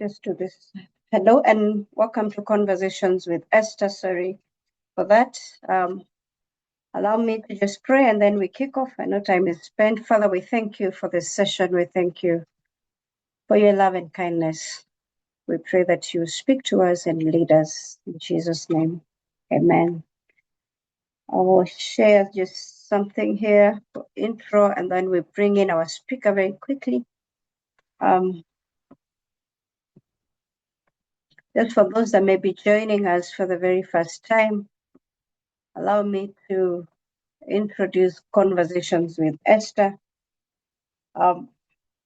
just do this. Hello and welcome to Conversations with Esther. Sorry for that. Allow me to just pray and then we kick off. I know time is spent. Father, we thank you for this session. We thank you for your love and kindness. We pray that you speak to us and lead us in Jesus' name. Amen. I will share just something here for intro and then we bring in our speaker very quickly. Just for those that may be joining us for the very first time, allow me to introduce Conversations with Esther.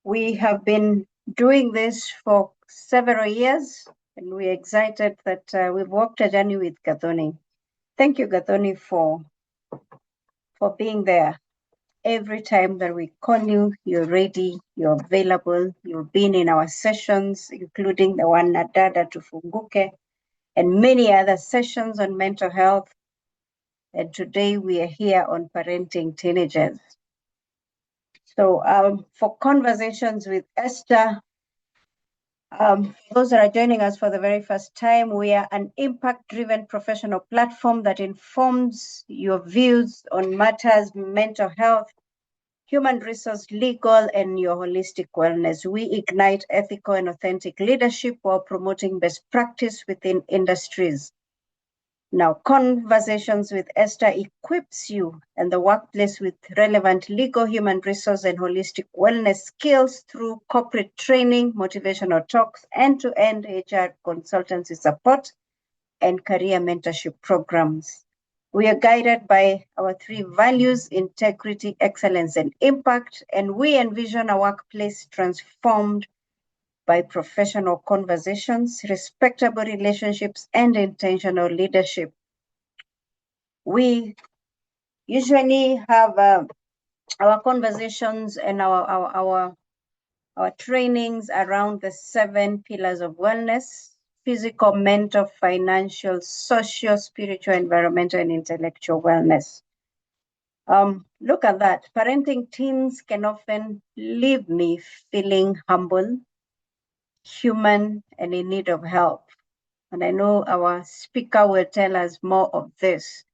We have been doing this for several years, and we're excited that we've walked a journey with Gathoni. Thank you, Gathoni, for being there. Every time that we call you, you're ready, you're available, you've been in our sessions, including the one Nadada Tufunguke, and many other sessions on mental health. And today we are here on parenting teenagers. So for Conversations with Esther, those that are joining us for the very first time, we are an impact-driven professional platform that informs your views on matters mental health, human resource, legal, and your holistic wellness. We ignite ethical and authentic leadership while promoting best practice within industries. Now, Conversations with Esther equips you and the workplace with relevant legal, human resource, and holistic wellness skills through corporate training, motivational talks, end-to-end HR consultancy support, and career mentorship programs. We are guided by our three values: integrity, excellence, and impact, and we envision a workplace transformed by professional conversations, respectable relationships, and intentional leadership. We usually have our conversations and our trainings around the 7 pillars of wellness: physical, mental, financial, social, spiritual, environmental, and intellectual wellness. Look at that. Parenting teens can often leave me feeling humble, human, and in need of help. And I know our speaker will tell us more of this.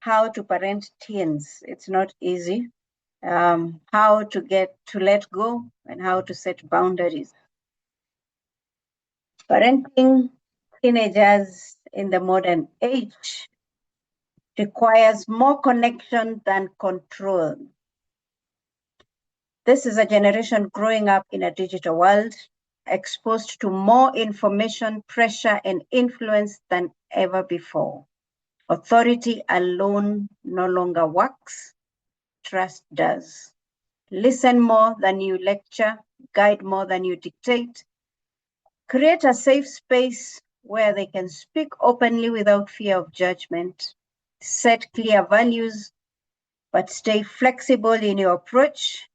How to parent teens. It's not easy. How to let go and how to set boundaries. Parenting teenagers in the modern age requires more connection than control. This is a generation growing up in a digital world, exposed to more information, pressure, and influence than ever before. Authority alone no longer works. Trust does. Listen more than you lecture, guide more than you dictate. Create a safe space where they can speak openly without fear of judgment. Set clear values, but stay flexible in your approach.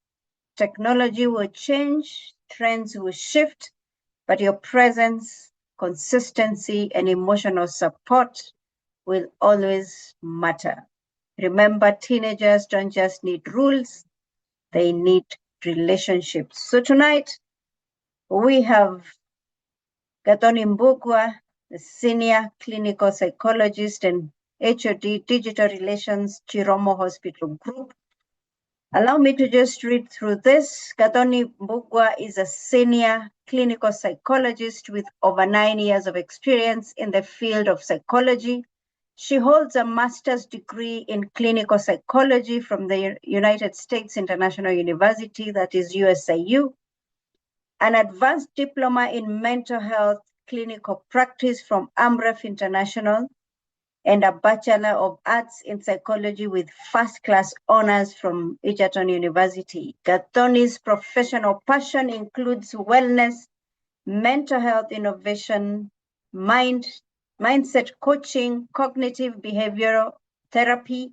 Technology will change, trends will shift, but your presence, consistency, and emotional support will always matter. Remember, teenagers don't just need rules, they need relationships. So tonight, we have Gathoni Mbugua, the senior clinical psychologist and HOD Digital Relations, Chiromo Hospital Group. Allow me to just read through this. Gathoni Mbugua is a senior clinical psychologist with over 9 years of experience in the field of psychology. She holds a master's degree in clinical psychology from the United States International University, that is USIU, an advanced diploma in mental health clinical practice from Amref International, and a Bachelor of Arts in Psychology with first-class honors from Egerton University. Gathoni's professional passion includes wellness, mental health innovation, mindset coaching, cognitive behavioral therapy,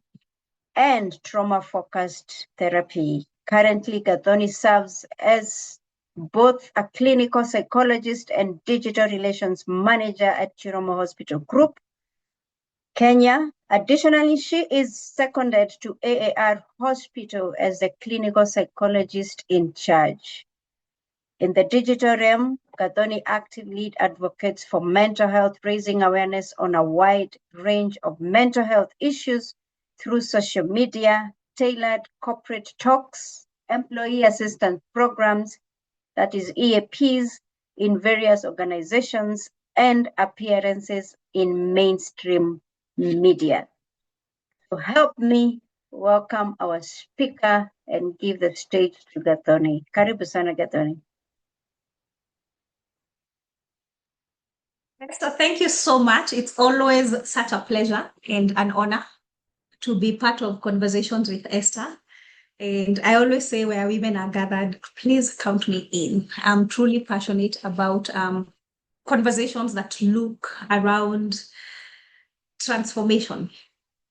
and trauma-focused therapy. Currently, Gathoni serves as both a clinical psychologist and digital relations manager at Chiromo Hospital Group, Kenya. Additionally, she is seconded to AAR Hospital as the clinical psychologist in charge. In the digital realm, Gathoni active lead advocates for mental health, raising awareness on a wide range of mental health issues through social media, tailored corporate talks, employee assistance programs, that is EAPs, in various organizations, and appearances in mainstream media. To help me welcome our speaker and give the stage to Gathoni. Karibu sana Gathoni. Esther, thank you so much. It's always such a pleasure and an honor to be part of Conversations with Esther. And I always say where women are gathered, please count me in. I'm truly passionate about conversations that look around transformation,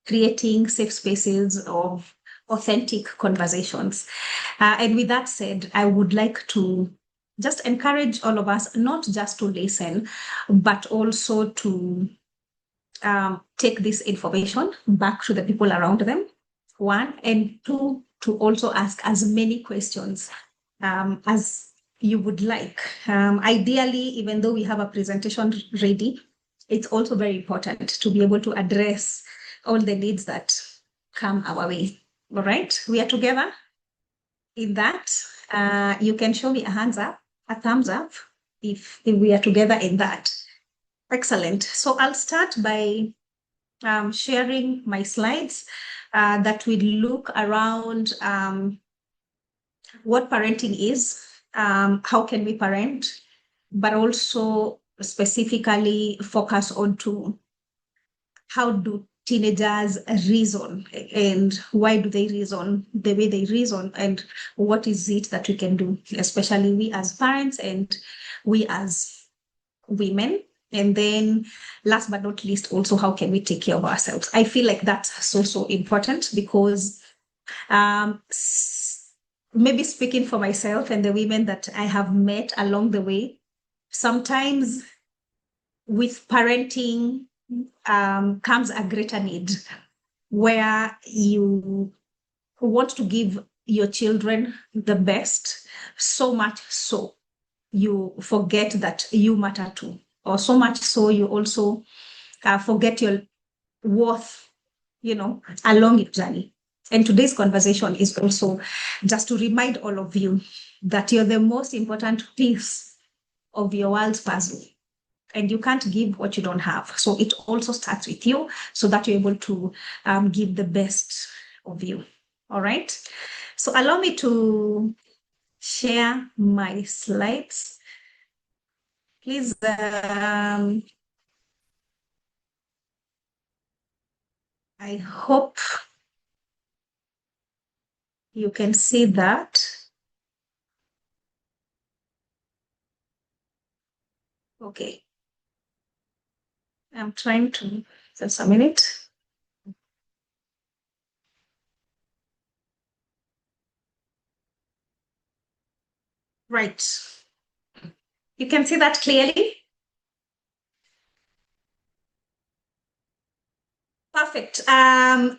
creating safe spaces of authentic conversations. And with that said, I would like to just encourage all of us not just to listen, but also to take this information back to the people around them, one, and two, to also ask as many questions as you would like. Ideally, even though we have a presentation ready, it's also very important to be able to address all the needs that come our way. All right, we are together in that. You can show me a hands up, a thumbs up, if we are together in that. Excellent. So I'll start by sharing my slides that will look around what parenting is, how can we parent, but also specifically focus on to how do teenagers reason and why do they reason the way they reason, and what is it that we can do, especially we as parents and we as women. And then last but not least, also, how can we take care of ourselves? I feel like that's so important because maybe speaking for myself and the women that I have met along the way, sometimes with parenting comes a greater need where you want to give your children the best, so much so you forget that you matter too, or so much so you also forget your worth, along your journey. And today's conversation is also just to remind all of you that you're the most important piece of your world's puzzle. And you can't give what you don't have. So it also starts with you so that you're able to give the best of you. All right. So allow me to share my slides. Please. I hope you can see that. Okay. I'm trying to, just a minute. Right. You can see that clearly? Perfect. I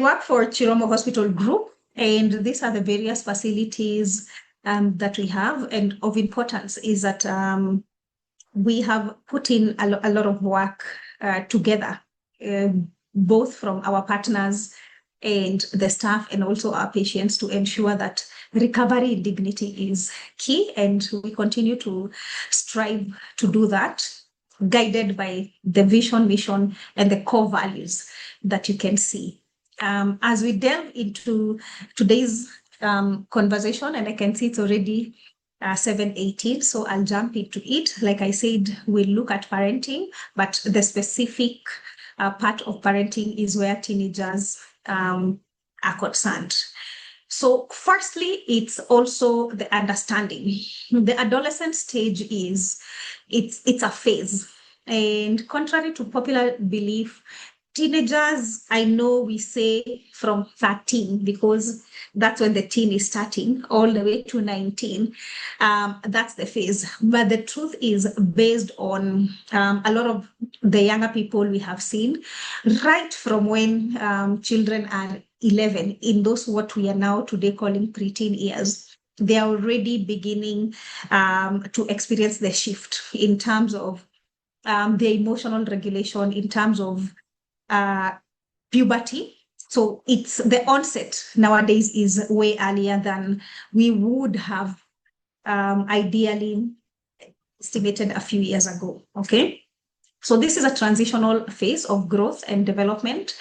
work for Chiromo Hospital Group, and these are the various facilities that we have. And of importance is that we have put in a lot of work together, both from our partners and the staff and also our patients, to ensure that recovery in dignity is key. And we continue to strive to do that, guided by the vision, mission, and the core values that you can see. As we delve into today's conversation, and I can see it's already 7:18, so I'll jump into it. Like I said, we'll look at parenting, but the specific part of parenting is where teenagers are concerned. So firstly, it's also the understanding. The adolescent stage it's a phase. And contrary to popular belief, teenagers, I know we say from 13 because that's when the teen is starting, all the way to 19. That's the phase. But the truth is, based on a lot of the younger people we have seen, right from when children are 11, in those what we are now today calling preteen years, they are already beginning to experience the shift in terms of their emotional regulation, in terms of puberty. So it's the onset nowadays is way earlier than we would have ideally estimated a few years ago. Okay. So this is a transitional phase of growth and development.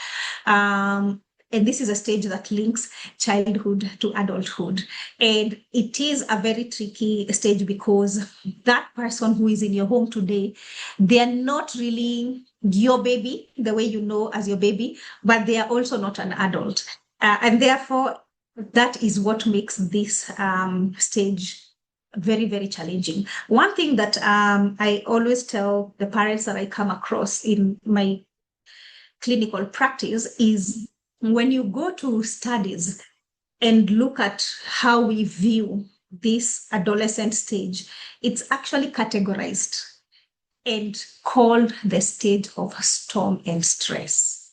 And this is a stage that links childhood to adulthood. And it is a very tricky stage because that person who is in your home today, they're not really your baby, the way you know as your baby, but they are also not an adult. And therefore, that is what makes this stage very, very challenging. One thing that I always tell the parents that I come across in my clinical practice is when you go to studies and look at how we view this adolescent stage, it's actually categorized and called the stage of storm and stress.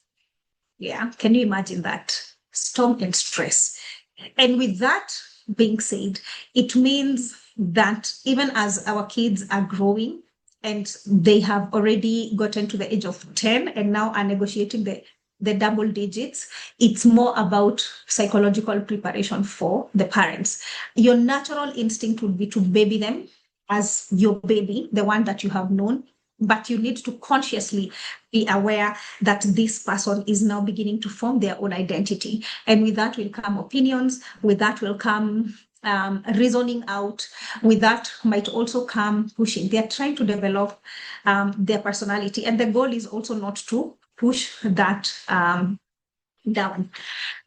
Yeah, can you imagine that? Storm and stress. And with that being said, it means that even as our kids are growing and they have already gotten to the age of 10 and now are negotiating the double digits, it's more about psychological preparation for the parents. Your natural instinct would be to baby them as your baby, the one that you have known, but you need to consciously be aware that this person is now beginning to form their own identity. And with that will come opinions, with that will come reasoning out, with that might also come pushing. They're trying to develop their personality. And the goal is also not to push that down.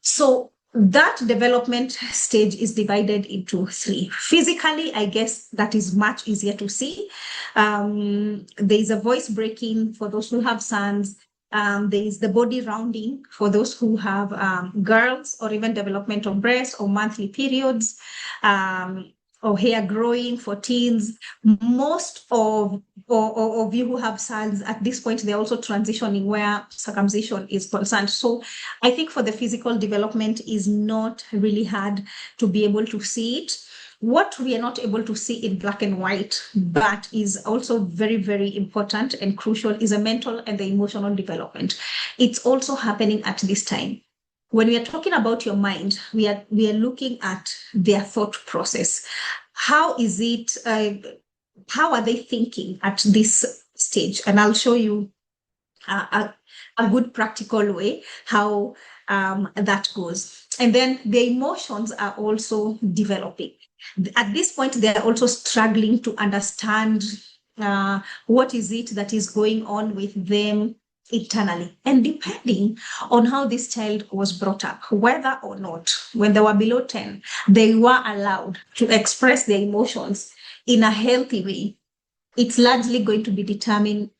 So that development stage is divided into three. Physically, I guess that is much easier to see. There is a voice breaking for those who have sons. There is the body rounding for those who have girls, or even development of breasts or monthly periods, or hair growing for teens. Most of you who have sons at this point, they're also transitioning where circumcision is concerned. So I think for the physical development is not really hard to be able to see it. What we are not able to see in black and white, but is also very, very important and crucial, is a mental and the emotional development. It's also happening at this time. When we are talking about your mind, we are looking at their thought process. How is it, how are they thinking at this stage? And I'll show you a good practical way how that goes. And then the emotions are also developing. At this point, they are also struggling to understand what is it that is going on with them internally. And depending on how this child was brought up, whether or not when they were below 10, they were allowed to express their emotions in a healthy way, it's largely going to be determined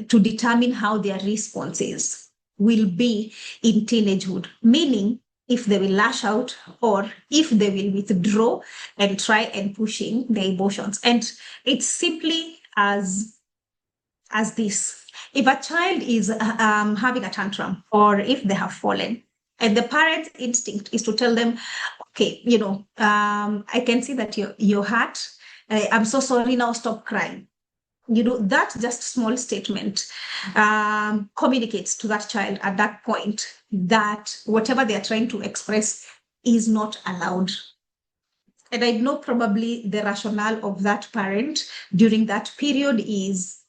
to determine how their responses will be in teenagehood, meaning if they will lash out or if they will withdraw and try and pushing their emotions. And it's simply as this. If a child is having a tantrum, or if they have fallen, and the parent's instinct is to tell them, okay, I can see that you're hurt. I'm so sorry, now stop crying. That just small statement communicates to that child at that point that whatever they are trying to express is not allowed. And I know probably the rationale of that parent during that period is,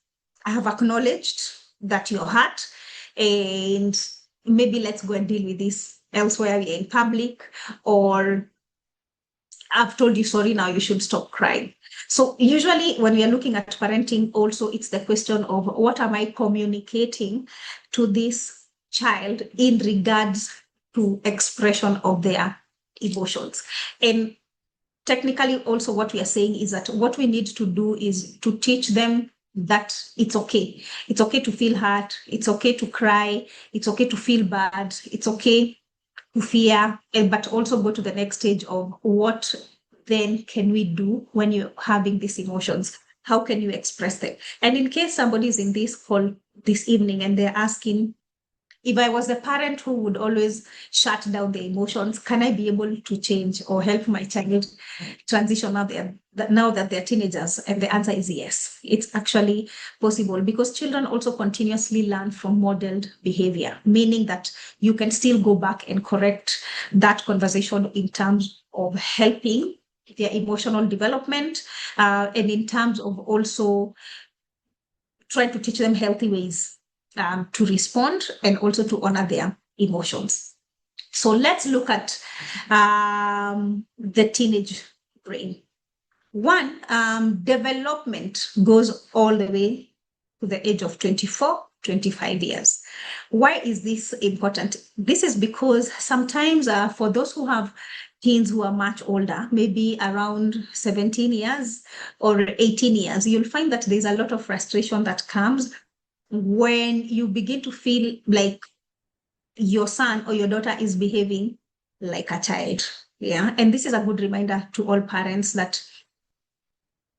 I have acknowledged that you're hurt, and maybe let's go and deal with this elsewhere in public, or I've told you sorry, now you should stop crying. So usually when we are looking at parenting, also it's the question of what am I communicating to this child in regards to expression of their emotions. And technically also what we are saying is that what we need to do is to teach them that it's okay. It's okay to feel hurt. It's okay to cry. It's okay to feel bad. It's okay to fear, but also go to the next stage of what then can we do when you're having these emotions? How can you express them? And in case somebody is in this call this evening and they're asking, if I was the parent who would always shut down the emotions, can I be able to change or help my child transition now that they're teenagers? And the answer is yes. It's actually possible because children also continuously learn from modeled behavior, meaning that you can still go back and correct that conversation in terms of helping their emotional development, and in terms of also trying to teach them healthy ways to respond and also to honor their emotions. So let's look at the teenage brain. One, development goes all the way to the age of 24, 25 years. Why is this important? This is because sometimes for those who have teens who are much older, maybe around 17 years or 18 years, you'll find that there's a lot of frustration that comes when you begin to feel like your son or your daughter is behaving like a child. Yeah. And this is a good reminder to all parents that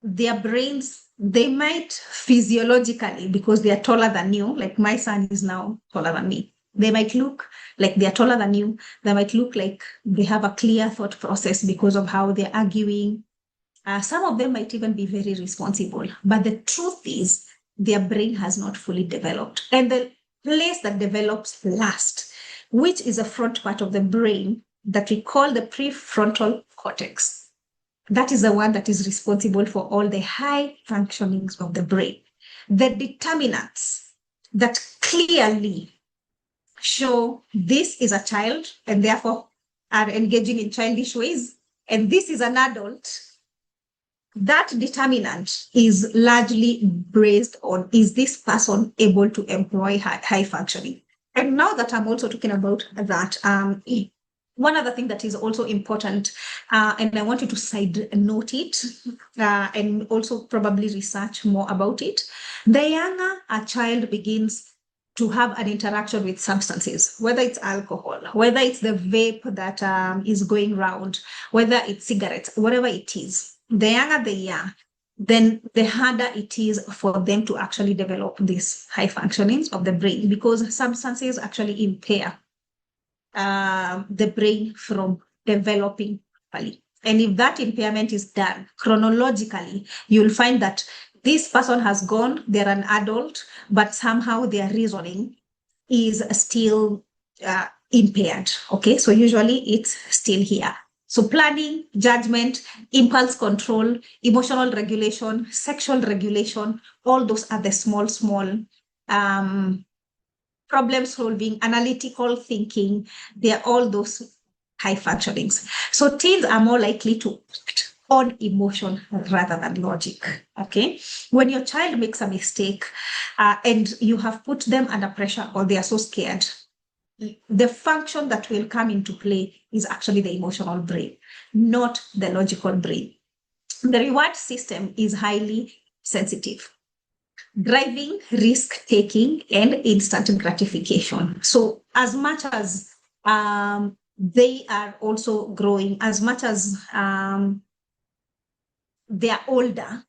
their brains, they might physiologically, because they are taller than you, like my son is now taller than me, they might look like they are taller than you. They might look like they have a clear thought process because of how they're arguing. Some of them might even be very responsible. But the truth is, their brain has not fully developed. And the place that develops last, which is a front part of the brain that we call the prefrontal cortex, that is the one that is responsible for all the high functionings of the brain. The determinants that clearly show this is a child and therefore are engaging in childish ways, and this is an adult, that determinant is largely based on, is this person able to employ high functioning? And now that I'm also talking about that, one other thing that is also important, and I want you to side note it, and also probably research more about it. The younger a child begins to have an interaction with substances, whether it's alcohol, whether it's the vape that is going round, whether it's cigarettes, whatever it is, the younger they are, then the harder it is for them to actually develop these high functionings of the brain, because substances actually impair the brain from developing properly. And if that impairment is done chronologically, you'll find that this person has gone, they're an adult, but somehow their reasoning is still impaired. Okay, so usually it's still here. So planning, judgment, impulse control, emotional regulation, sexual regulation, all those are the small problem solving, analytical thinking. They are all those high functionings. So teens are more likely to act on emotion rather than logic. Okay. When your child makes a mistake and you have put them under pressure or they are so scared, the function that will come into play is actually the emotional brain, not the logical brain. The reward system is highly sensitive, driving risk-taking and instant gratification. So as much as they are also growing, as much as they are older,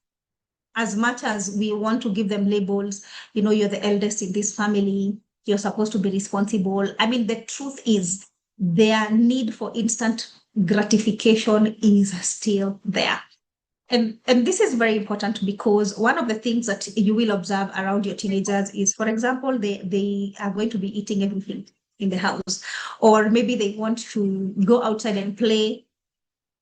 as much as we want to give them labels, you know, you're the eldest in this family, you're supposed to be responsible. I mean, the truth is their need for instant gratification is still there. And this is very important because one of the things that you will observe around your teenagers is, for example, they are going to be eating everything in the house, or maybe they want to go outside and play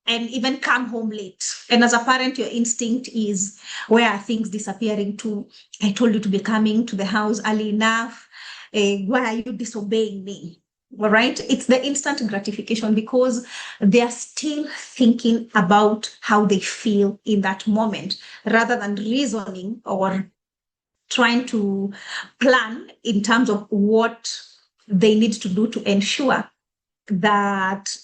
and even come home late. And as a parent, your instinct is, where are things disappearing to? I told you to be coming to the house early enough. Why are you disobeying me? All right. It's the instant gratification because they are still thinking about how they feel in that moment rather than reasoning or trying to plan in terms of what they need to do to ensure that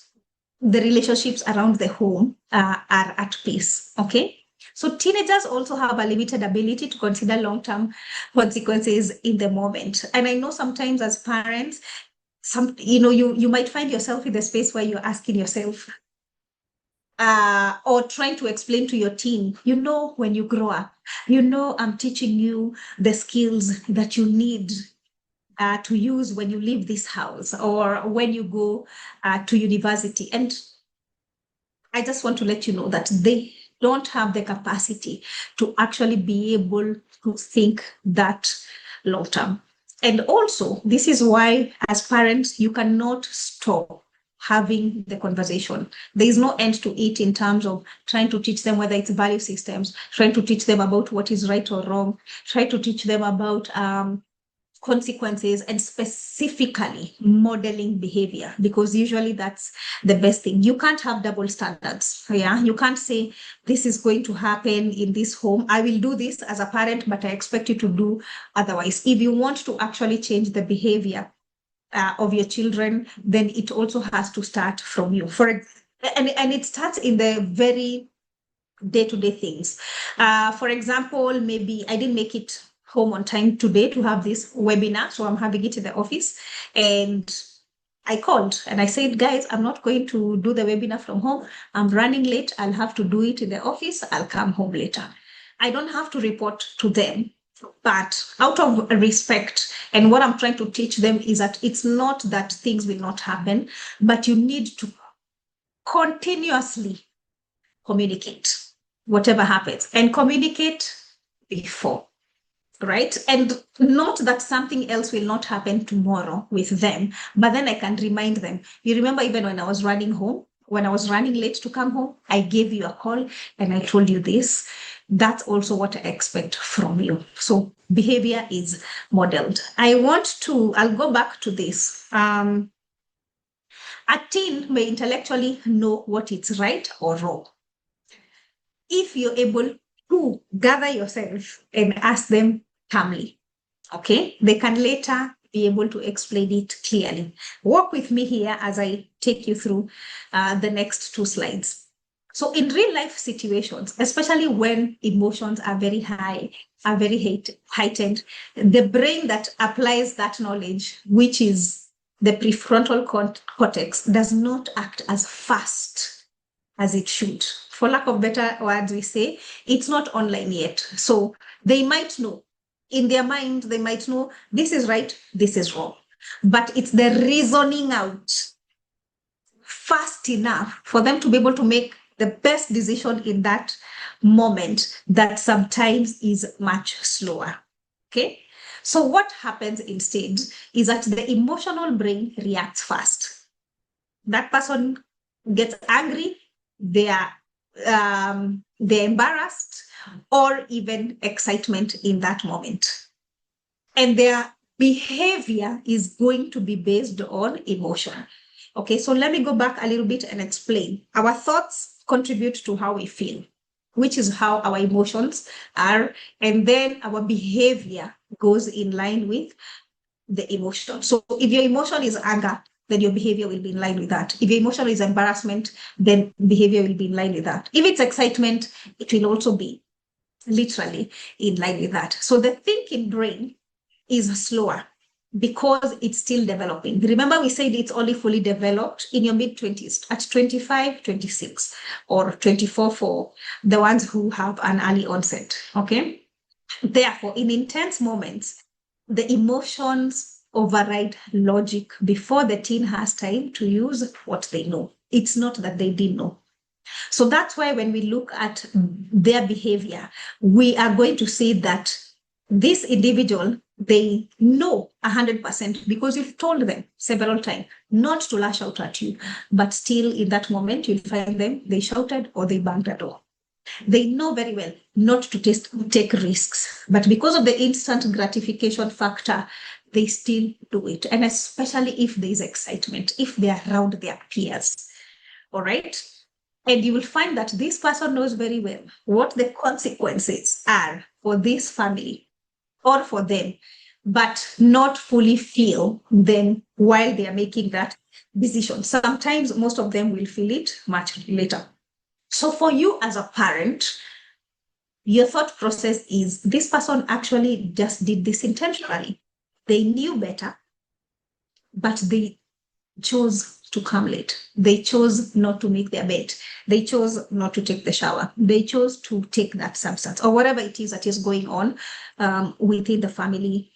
the relationships around the home are at peace. Okay. So teenagers also have a limited ability to consider long-term consequences in the moment. And I know sometimes as parents, you might find yourself in the space where you're asking yourself or trying to explain to your teen, when you grow up, I'm teaching you the skills that you need to use when you leave this house or when you go to university. And I just want to let you know that they don't have the capacity to actually be able to think that long term. And also, this is why, as parents, you cannot stop having the conversation. There is no end to it in terms of trying to teach them whether it's value systems, trying to teach them about what is right or wrong, try to teach them about consequences, and specifically modeling behavior, because usually that's the best thing. You can't have double standards. Yeah, you can't say this is going to happen in this home. I will do this as a parent, but I expect you to do otherwise. If you want to actually change the behavior of your children, then it also has to start from you. And it starts in the very day-to-day things. For example, maybe I didn't make it home on time today to have this webinar, so I'm having it in the office. And I called and I said, guys, I'm not going to do the webinar from home. I'm running late. I'll have to do it in the office. I'll come home later. I don't have to report to them, but out of respect, and what I'm trying to teach them is that it's not that things will not happen, but you need to continuously communicate whatever happens, and communicate before. Right? And not that something else will not happen tomorrow with them, but then I can remind them. You remember, even when I was running late to come home, I gave you a call and I told you this. That's also what I expect from you. So behavior is modeled. I'll go back to this. A teen may intellectually know what is right or wrong. If you're able to gather yourself and ask them calmly, okay, they can later be able to explain it clearly. Walk with me here as I take you through the next two slides. So in real life situations, especially when emotions are very high, are very heightened, the brain that applies that knowledge, which is the prefrontal cortex, does not act as fast as it should. For lack of better words, we say it's not online yet. So they might know. In their mind, they might know this is right, this is wrong. But it's the reasoning out fast enough for them to be able to make the best decision in that moment that sometimes is much slower. Okay? So what happens instead is that the emotional brain reacts fast. That person gets angry, they're embarrassed, or even excitement in that moment. And their behavior is going to be based on emotion. Okay, so let me go back a little bit and explain. Our thoughts contribute to how we feel, which is how our emotions are. And then our behavior goes in line with the emotion. So if your emotion is anger, then your behavior will be in line with that. If your emotion is embarrassment, then behavior will be in line with that. If it's excitement, it will also be literally in line with that. So the thinking brain is slower because it's still developing. Remember, we said it's only fully developed in your mid-20s, at 25, 26, or 24 for the ones who have an early onset, okay? Therefore, in intense moments, the emotions override logic before the teen has time to use what they know. It's not that they didn't know. So that's why when we look at their behavior, we are going to say that this individual, they know 100% because you've told them several times not to lash out at you, but still in that moment, you'll find them, they shouted or they banged the door. They know very well not to take risks, but because of the instant gratification factor, they still do it. And especially if there's excitement, if they're around their peers, all right? And you will find that this person knows very well what the consequences are for this family or for them, but not fully feel them while they are making that decision. Sometimes most of them will feel it much later. So for you as a parent, your thought process is this person actually just did this intentionally. They knew better, but they chose to come late. They chose not to make their bed. They chose not to take the shower. They chose to take that substance or whatever it is that is going on within the family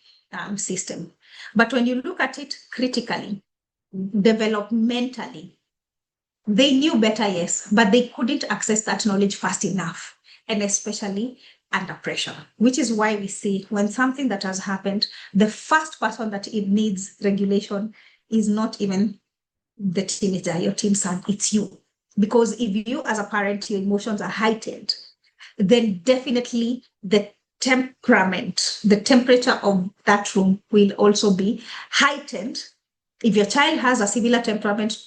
system. But when you look at it critically, developmentally, they knew better, yes, but they couldn't access that knowledge fast enough, and especially under pressure, which is why we see when something that has happened, the first person that it needs regulation is not even the teenager, your teen son, it's you. Because if you as a parent, your emotions are heightened, then definitely the temperament, the temperature of that room will also be heightened. If your child has a similar temperament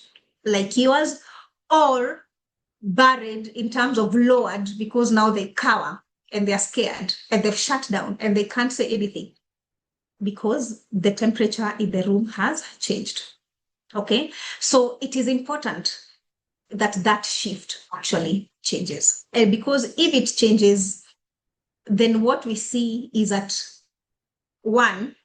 like yours, or buried in terms of lowered because now they cower and they're scared and they've shut down and they can't say anything because the temperature in the room has changed. Okay, so it is important that that shift actually changes. And because if it changes, then what we see is that one,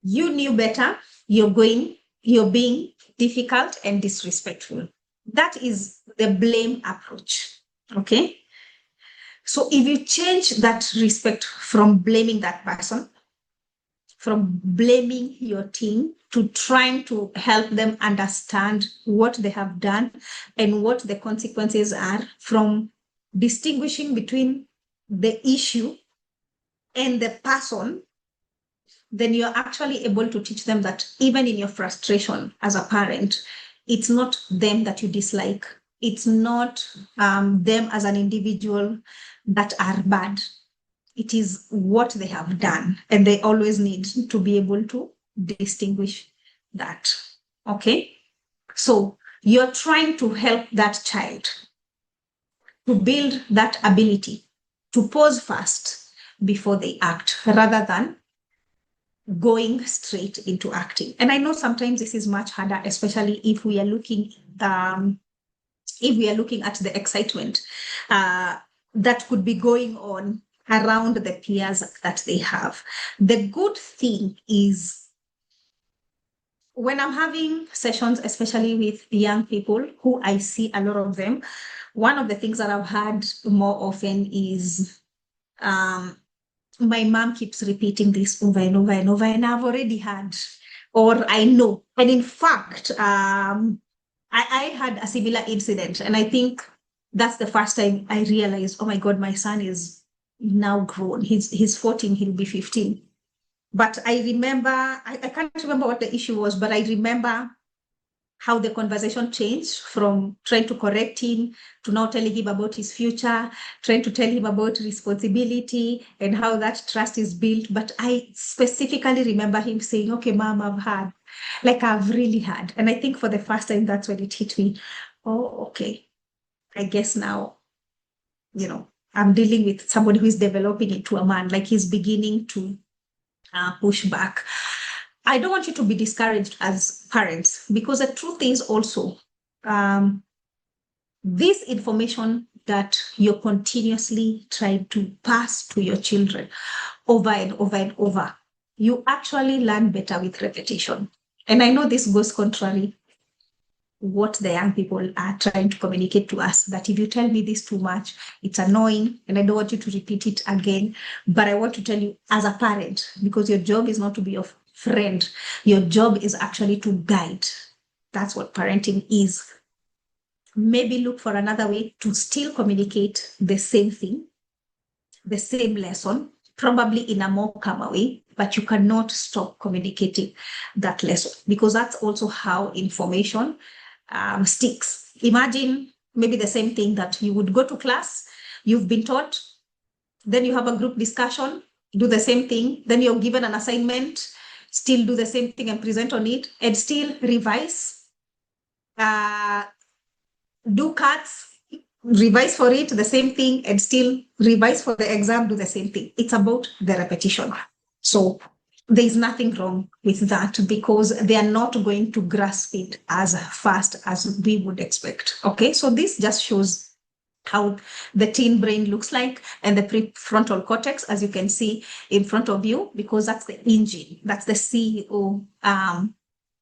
you knew better, you're being difficult and disrespectful. That is the blame approach. Okay. So if you change that respect from blaming that person, from blaming your team, to trying to help them understand what they have done and what the consequences are, from distinguishing between the issue and the person, then you're actually able to teach them that even in your frustration as a parent, it's not them that you dislike. It's not them as an individual that are bad. It is what they have done, and they always need to be able to distinguish that. Okay, so you're trying to help that child to build that ability to pause first before they act, rather than going straight into acting. And I know sometimes this is much harder, especially if we are looking at the excitement that could be going on around the peers that they have. The good thing is, when I'm having sessions, especially with young people who I see a lot of them, one of the things that I've had more often is my mom keeps repeating this over and over and over, and I've already had, or I know. And in fact, I had a similar incident, and I think that's the first time I realized, oh my God, my son is now grown. He's 14, he'll be 15. But I remember, I can't remember what the issue was, but I remember how the conversation changed from trying to correct him to now telling him about his future, trying to tell him about responsibility and how that trust is built. But I specifically remember him saying, okay, mom, I've really had. And I think for the first time, that's when it hit me. Oh, okay. I guess now, I'm dealing with somebody who is developing into a man, like he's beginning to push back. I don't want you to be discouraged as parents, because the truth is also, this information that you're continuously trying to pass to your children over and over and over, you actually learn better with repetition. And I know this goes contrary what the young people are trying to communicate to us, that if you tell me this too much, it's annoying and I don't want you to repeat it again. But I want to tell you as a parent, because your job is not to be your friend, your job is actually to guide. That's what parenting is. Maybe look for another way to still communicate the same thing, the same lesson, probably in a more calmer way, but you cannot stop communicating that lesson, because that's also how information sticks. Imagine maybe the same thing, that you would go to class, you've been taught, then you have a group discussion, do the same thing, then you're given an assignment, still do the same thing and present on it, and still revise, do cuts, revise for it, the same thing, and still revise for the exam, do the same thing. It's about the repetition. So there's nothing wrong with that, because they are not going to grasp it as fast as we would expect. Okay, so this just shows how the teen brain looks like, and the prefrontal cortex, as you can see in front of you, because that's the engine, that's the CEO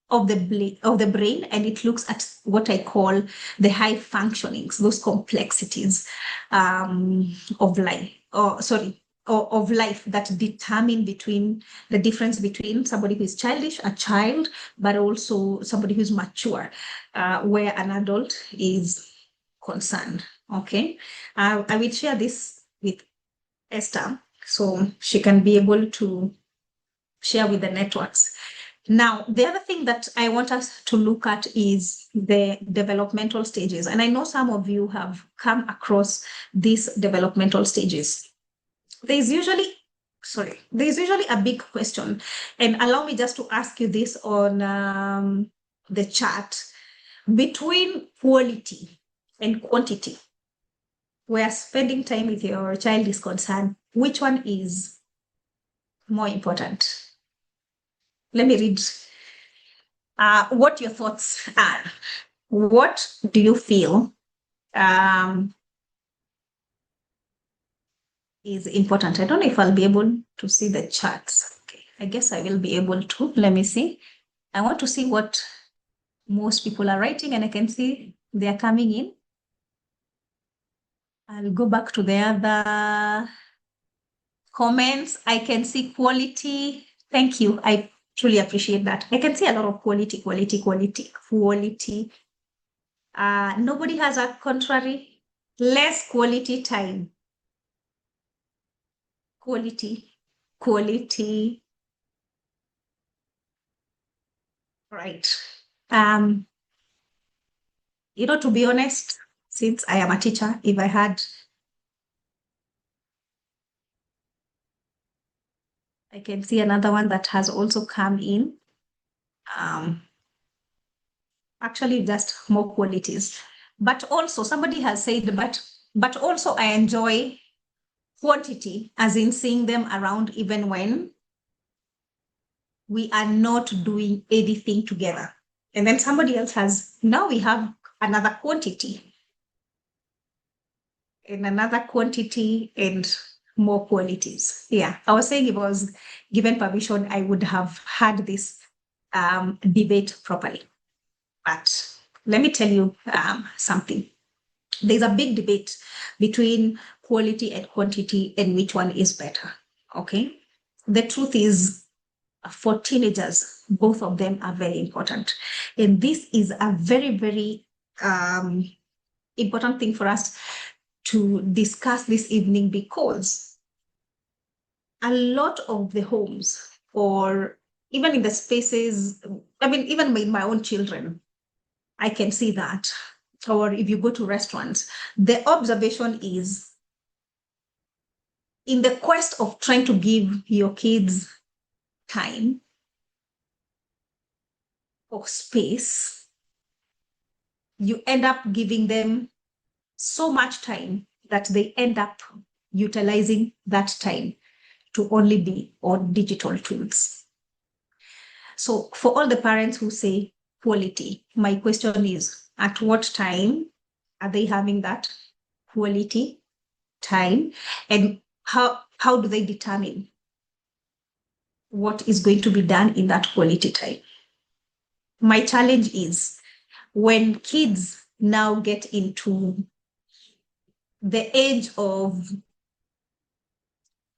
of the brain, and it looks at what I call the high functionings, those complexities of life. of life that determine between the difference between somebody who is childish, a child, but also somebody who's mature, where an adult is concerned. Okay, I will share this with Esther so she can be able to share with the networks. Now, the other thing that I want us to look at is the developmental stages. And I know some of you have come across these developmental stages. There's usually a big question. And allow me just to ask you this on the chat. Between quality and quantity, where spending time with your child is concerned, which one is more important? Let me read what your thoughts are. What do you feel is important? I don't know if I'll be able to see the charts. Okay, I guess I will be able to. Let me see. I want to see what most people are writing, and I can see they are coming in. I'll go back to the other comments. I can see quality. Thank you. I truly appreciate that. I can see a lot of quality. Nobody has a contrary. Less quality time. Quality. Right. To be honest, since I am a teacher, if I had, I can see another one that has also come in. Actually, just more qualities. But also somebody has said, but also I enjoy quantity, as in seeing them around even when we are not doing anything together. And then somebody else has, now we have another quantity and more qualities. Yeah, I was saying if I was given permission, I would have had this debate properly. But let me tell you something. There's a big debate between quality and quantity and which one is better. Okay. The truth is, for teenagers, both of them are very important. And this is a very, very important thing for us to discuss this evening, because a lot of the homes, or even in the spaces, I mean, even with my own children, I can see that. Or if you go to restaurants, the observation is, in the quest of trying to give your kids time or space, you end up giving them so much time that they end up utilizing that time to only be on digital tools. So for all the parents who say quality, my question is, at what time are they having that quality time? And how do they determine what is going to be done in that quality time? My challenge is, when kids now get into the age of,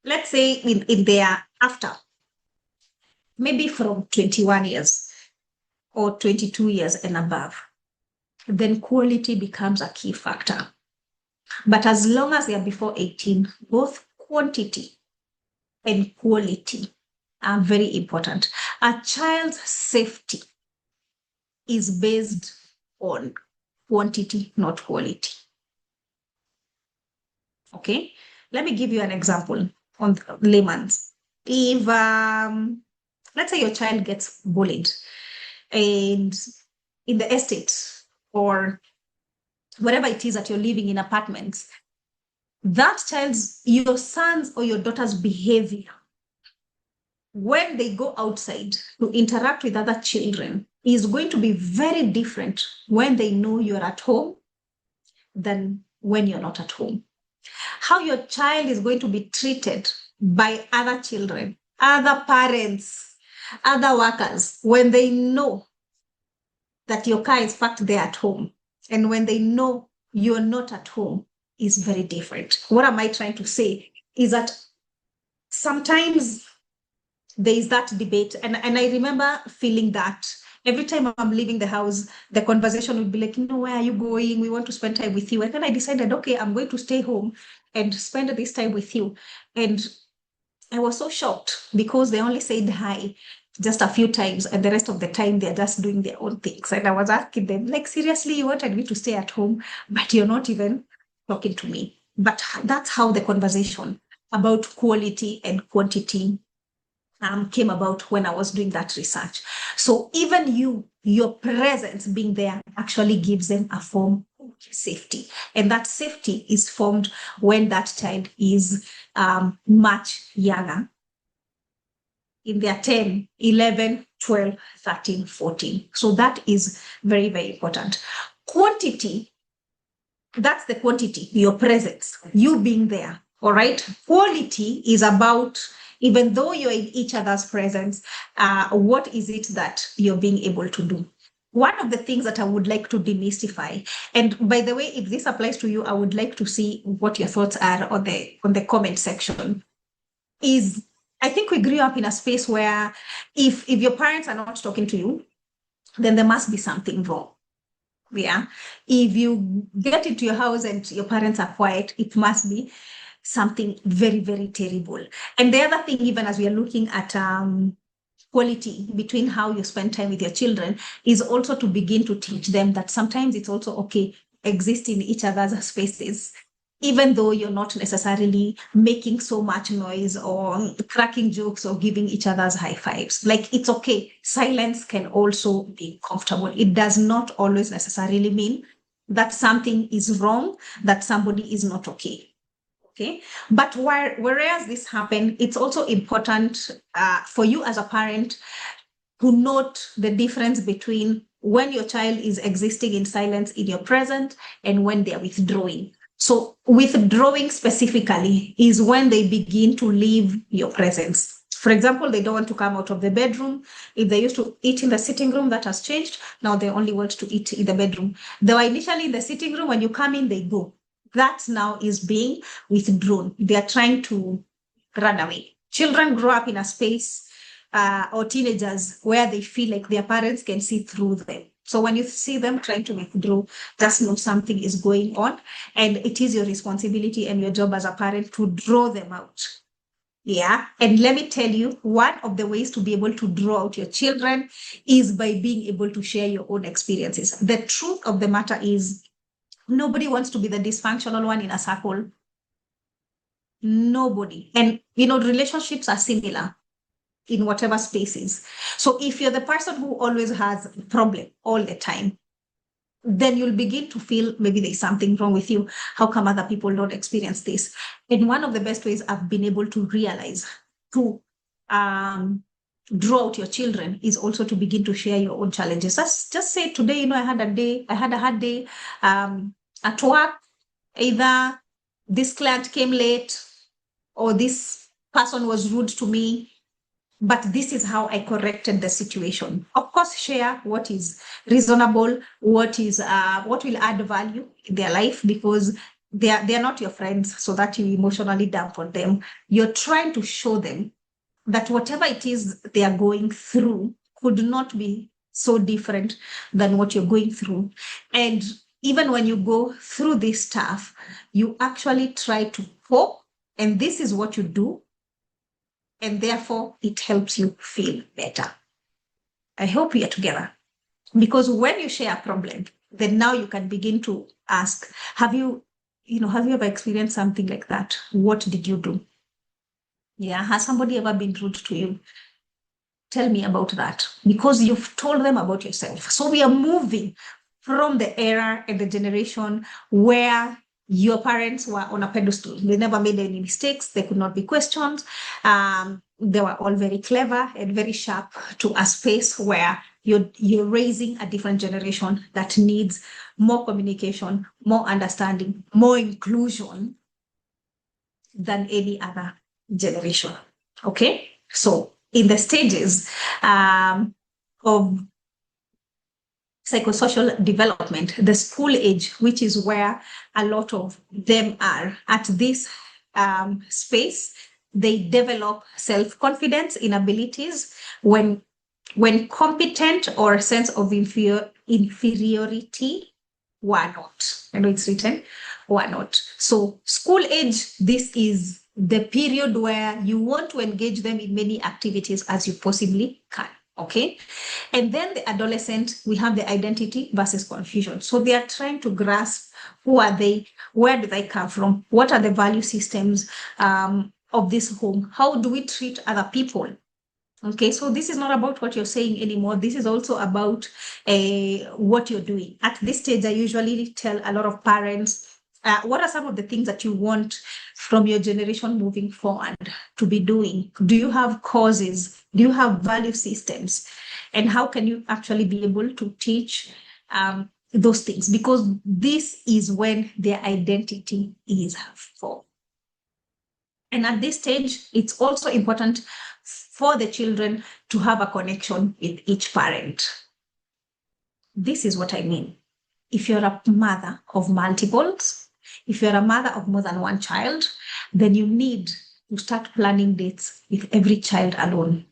let's say in their after, maybe from 21 years or 22 years and above, then quality becomes a key factor. But as long as they are before 18, both quantity and quality are very important. A child's safety is based on quantity, not quality. Okay, let me give you an example on layman's. If, let's say your child gets bullied, and in the estate or wherever it is that you're living in apartments, that child's, your son's or your daughter's behavior when they go outside to interact with other children is going to be very different when they know you're at home than when you're not at home. How your child is going to be treated by other children, other parents, other workers, when they know that your car is parked there at home, and when they know you're not at home, is very different. What am I trying to say is that sometimes there is that debate. And I remember feeling that every time I'm leaving the house, the conversation would be like, where are you going? We want to spend time with you. And then I decided, okay, I'm going to stay home and spend this time with you. And I was so shocked because they only said hi just a few times, and the rest of the time they're just doing their own things. And I was asking them, like, seriously, you wanted me to stay at home, but you're not even talking to me. But that's how the conversation about quality and quantity came about when I was doing that research. So even your presence being there actually gives them a form of safety. And that safety is formed when that child is much younger, in their 10, 11, 12, 13, 14. So that is very, very important. Quantity, that's the quantity, your presence, you being there. All right. Quality is about, even though you're in each other's presence, what is it that you're being able to do? One of the things that I would like to demystify, and by the way, if this applies to you, I would like to see what your thoughts are on the comment section, is I think we grew up in a space where if your parents are not talking to you, then there must be something wrong. Yeah. If you get into your house and your parents are quiet, it must be something very, very terrible. And the other thing, even as we are looking at quality between how you spend time with your children, is also to begin to teach them that sometimes it's also okay exist in each other's spaces, even though you're not necessarily making so much noise or cracking jokes or giving each other's high fives. Like, it's okay. Silence can also be comfortable. It does not always necessarily mean that something is wrong, that somebody is not okay. Okay. But whereas this happened, it's also important for you as a parent to note the difference between when your child is existing in silence in your present and when they're withdrawing. So withdrawing specifically is when they begin to leave your presence. For example, they don't want to come out of the bedroom. If they used to eat in the sitting room, that has changed. Now they only want to eat in the bedroom. They were initially in the sitting room. When you come in, they go. That now is being withdrawn. They are trying to run away. Children grow up in a space or teenagers where they feel like their parents can see through them. So when you see them trying to withdraw, just know something is going on, and it is your responsibility and your job as a parent to draw them out. Yeah. And let me tell you, one of the ways to be able to draw out your children is by being able to share your own experiences. The truth of the matter is, nobody wants to be the dysfunctional one in a circle. Nobody. And, relationships are similar in whatever spaces. So if you're the person who always has a problem all the time, then you'll begin to feel maybe there's something wrong with you. How come other people don't experience this? And one of the best ways I've been able to realize to draw out your children is also to begin to share your own challenges. Just say, today, I had a hard day at work. Either this client came late or this person was rude to me, but this is how I corrected the situation. Of course, share what is reasonable, what will add value in their life, because they are not your friends, so that you emotionally dump on them. You're trying to show them that whatever it is they are going through could not be so different than what you're going through. And even when you go through this stuff, you actually try to cope, and this is what you do. And therefore, it helps you feel better. I hope we are together. Because when you share a problem, then now you can begin to ask, have you ever experienced something like that? What did you do? Yeah, has somebody ever been rude to you? Tell me about that, because you've told them about yourself. So we are moving from the era and the generation where your parents were on a pedestal. They never made any mistakes. They could not be questioned. They were all very clever and very sharp, to a space where you're raising a different generation that needs more communication, more understanding, more inclusion than any other generation. Okay? So in the stages of psychosocial development, the school age, which is where a lot of them are at this space, they develop self-confidence in abilities when competent or a sense of inferiority were not. I know it's written, were not. So school age, this is the period where you want to engage them in many activities as you possibly can. Okay. And then the adolescent, we have the identity versus confusion. So they are trying to grasp who are they, where do they come from, what are the value systems of this home, how do we treat other people. Okay, so this is not about what you're saying anymore. This is also about what you're doing. At this stage, I usually tell a lot of parents, what are some of the things that you want from your generation moving forward to be doing? Do you have causes? Do you have value systems? And how can you actually be able to teach those things? Because this is when their identity is formed. And at this stage, it's also important for the children to have a connection with each parent. This is what I mean. If you're a mother of multiples, if you're a mother of more than one child, then you need to start planning dates with every child alone.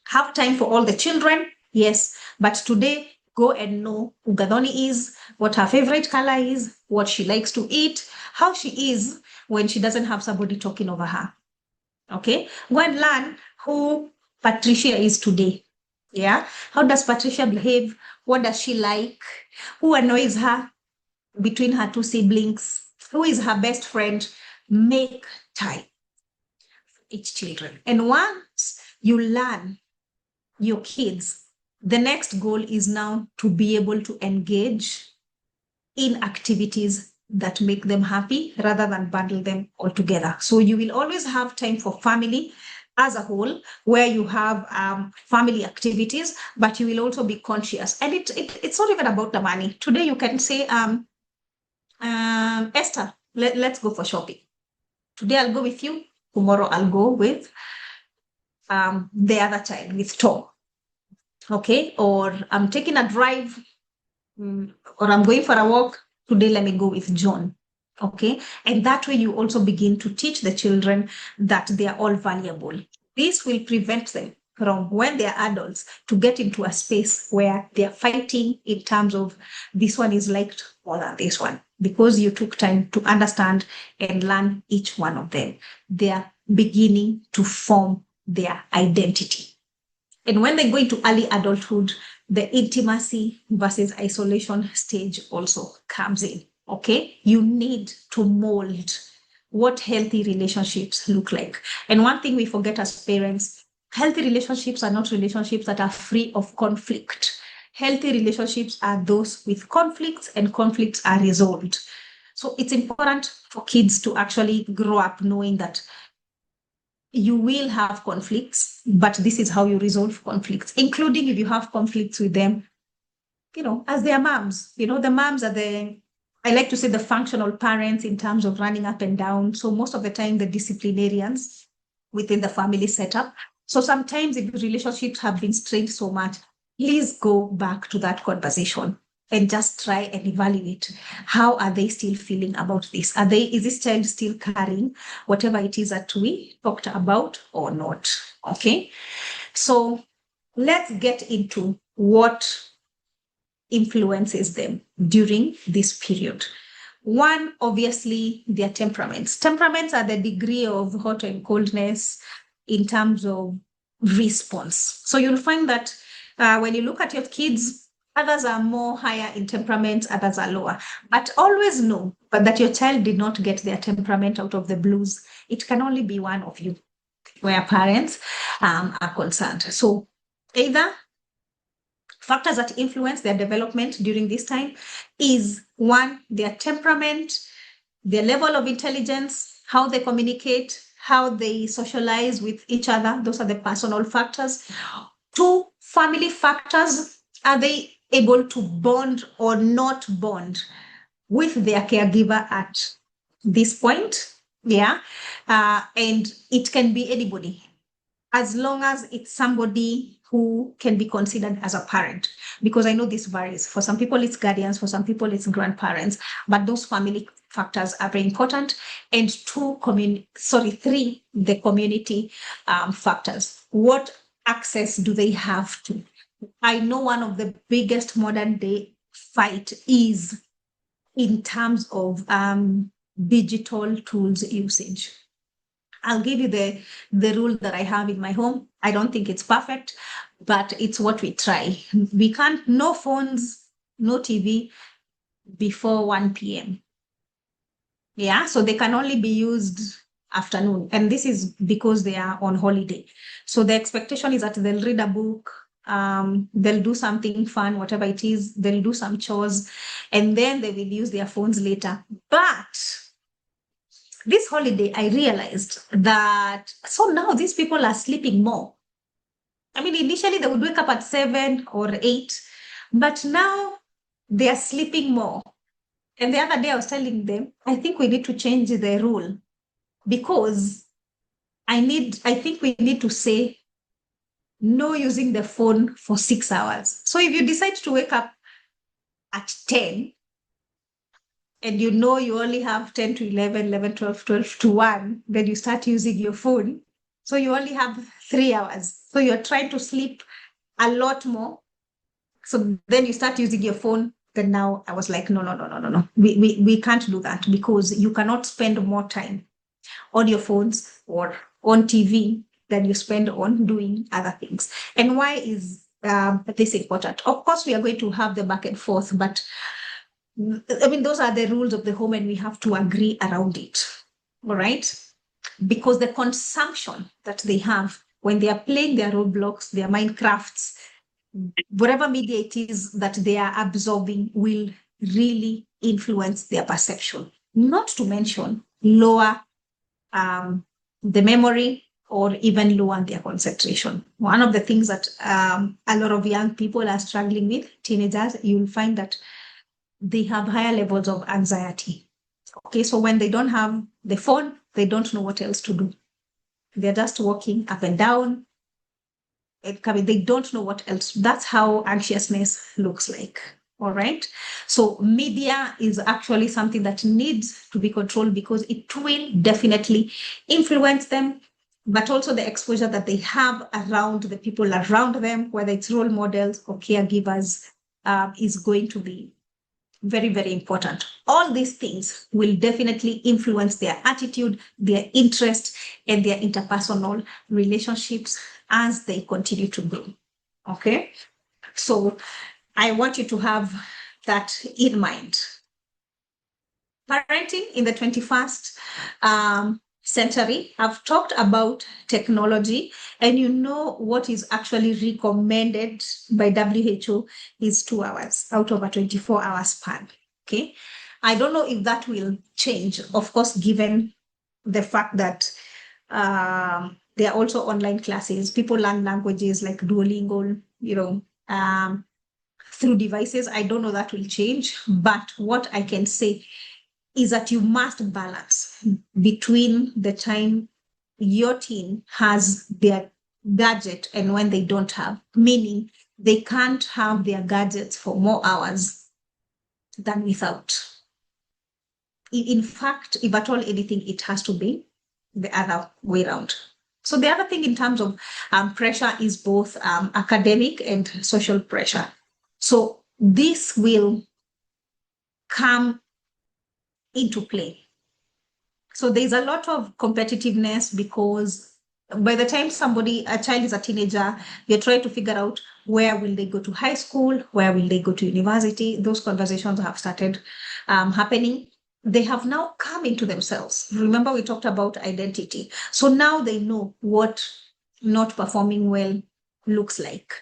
Have time for all the children, yes, but today go and know who Gadoni is, what her favorite color is, what she likes to eat, how she is when she doesn't have somebody talking over her. Okay, go and learn who Patricia is today. Yeah, how does Patricia behave? What does she like? Who annoys her between her two siblings? Who is her best friend? Make time for each children. And once you learn your kids, the next goal is now to be able to engage in activities that make them happy rather than bundle them all together. So you will always have time for family as a whole, where you have family activities, but you will also be conscious. And it's not even about the money. Today you can say, Esther, let's go for shopping. Today I'll go with you. Tomorrow I'll go with the other child, with Tom. Okay, or I'm taking a drive, or I'm going for a walk. Today, let me go with John. Okay. And that way you also begin to teach the children that they are all valuable. This will prevent them from, when they are adults, to get into a space where they are fighting in terms of this one is liked more than this one, because you took time to understand and learn each one of them. They are beginning to form their identity. And when they go into early adulthood, the intimacy versus isolation stage also comes in. Okay, you need to mold what healthy relationships look like. And one thing we forget as parents, healthy relationships are not relationships that are free of conflict. Healthy relationships are those with conflicts, and conflicts are resolved. So it's important for kids to actually grow up knowing that you will have conflicts, but this is how you resolve conflicts, including if you have conflicts with them, as their moms. The moms are I like to say, the functional parents in terms of running up and down. So most of the time, the disciplinarians within the family setup. So sometimes if relationships have been strained so much, please go back to that conversation and just try and evaluate, how are they still feeling about this? Is this child still carrying whatever it is that we talked about or not? Okay. So let's get into what influences them during this period. One, obviously, their temperaments. Temperaments are the degree of hot and coldness in terms of response. So you'll find that when you look at your kids, others are more higher in temperament, others are lower. But always know that your child did not get their temperament out of the blues. It can only be one of you, where parents are concerned. So either factors that influence their development during this time is, one, their temperament, their level of intelligence, how they communicate, how they socialize with each other. Those are the personal factors. Two, family factors. Are they able to bond or not bond with their caregiver at this point? Yeah. And it can be anybody. as long as it's somebody who can be considered as a parent, because I know this varies. For some people, it's guardians, for some people, it's grandparents, but those family factors are very important. And three, the community factors. What access do they have to? I know one of the biggest modern day fight is in terms of digital tools usage. I'll give you the rule that I have in my home. I don't think it's perfect, but it's what we try. We can't, no phones, no TV before 1 p.m. Yeah, so they can only be used afternoon. And this is because they are on holiday. So the expectation is that they'll read a book, they'll do something fun, whatever it is, they'll do some chores, and then they will use their phones later. But this holiday, I realized that, so now these people are sleeping more. I mean, initially they would wake up at 7 or 8, but now they are sleeping more. And the other day I was telling them, I think we need to change the rule, because I think we need to say no using the phone for 6 hours. So if you decide to wake up at 10, and you know you only have 10 to 11, 11, 12, 12 to 1, then you start using your phone. So you only have 3 hours. So you're trying to sleep a lot more. So then you start using your phone. Then now I was like, no. We can't do that, because you cannot spend more time on your phones or on TV than you spend on doing other things. And why is this important? Of course, we are going to have the back and forth, but I mean, those are the rules of the home, and we have to agree around it. All right. Because the consumption that they have when they are playing their Roblox, their Minecrafts, whatever media it is that they are absorbing will really influence their perception. Not to mention lower the memory, or even lower their concentration. One of the things that a lot of young people are struggling with, teenagers, you'll find that they have higher levels of anxiety. Okay, so when they don't have the phone, they don't know what else to do. They're just walking up and down. They don't know what else. That's how anxiousness looks like. All right. So media is actually something that needs to be controlled, because it will definitely influence them, but also the exposure that they have around the people around them, whether it's role models or caregivers, is going to be very, very important. All these things will definitely influence their attitude, their interest, and their interpersonal relationships as they continue to grow. Okay. So I want you to have that in mind. Parenting in the 21st century, I've talked about technology, and you know what is actually recommended by WHO is 2 hours out of a 24-hour span. Okay. I don't know if that will change, of course, given the fact that there are also online classes. People learn languages like Duolingo, through devices. I don't know that will change, but what I can say is that you must balance between the time your teen has their gadget and when they don't have, meaning they can't have their gadgets for more hours than without. In fact, if at all anything, it has to be the other way around. So the other thing in terms of pressure is both academic and social pressure. So this will come into play. So there's a lot of competitiveness, because by the time a child is a teenager, you're trying to figure out where will they go to high school, where will they go to university. Those conversations have started happening. They have now come into themselves. Remember, we talked about identity. So now they know what not performing well looks like.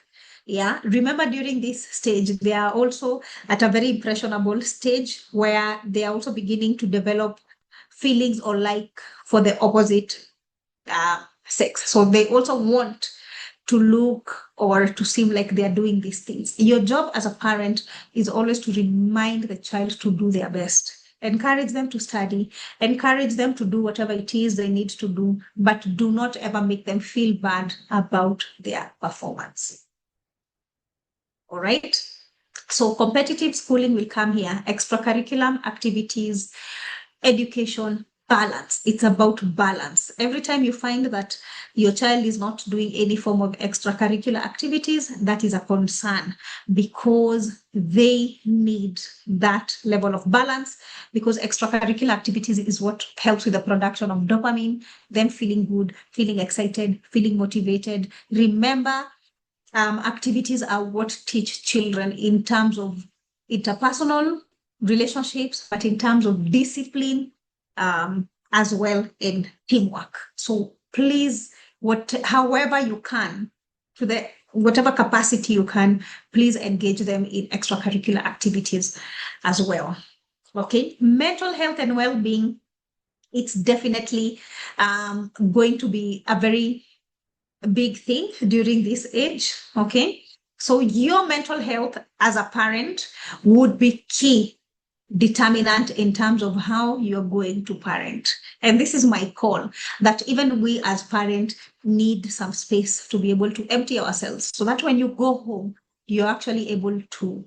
Yeah. Remember, during this stage, they are also at a very impressionable stage where they are also beginning to develop feelings or like for the opposite sex. So they also want to look or to seem like they are doing these things. Your job as a parent is always to remind the child to do their best. encourage them to study, encourage them to do whatever it is they need to do, but do not ever make them feel bad about their performance. All right. So competitive schooling will come here, extracurricular activities, education, balance. It's about balance. Every time you find that your child is not doing any form of extracurricular activities, that is a concern, because they need that level of balance, because extracurricular activities is what helps with the production of dopamine, them feeling good, feeling excited, feeling motivated. Remember, activities are what teach children in terms of interpersonal relationships, but in terms of discipline, as well in teamwork. So please, however you can, to the whatever capacity you can, please engage them in extracurricular activities as well. Okay, mental health and well-being, it's definitely going to be a very big thing during this age. Okay, so your mental health as a parent would be key determinant in terms of how you're going to parent. And this is my call, that even we as parents need some space to be able to empty ourselves, so that when you go home, you're actually able to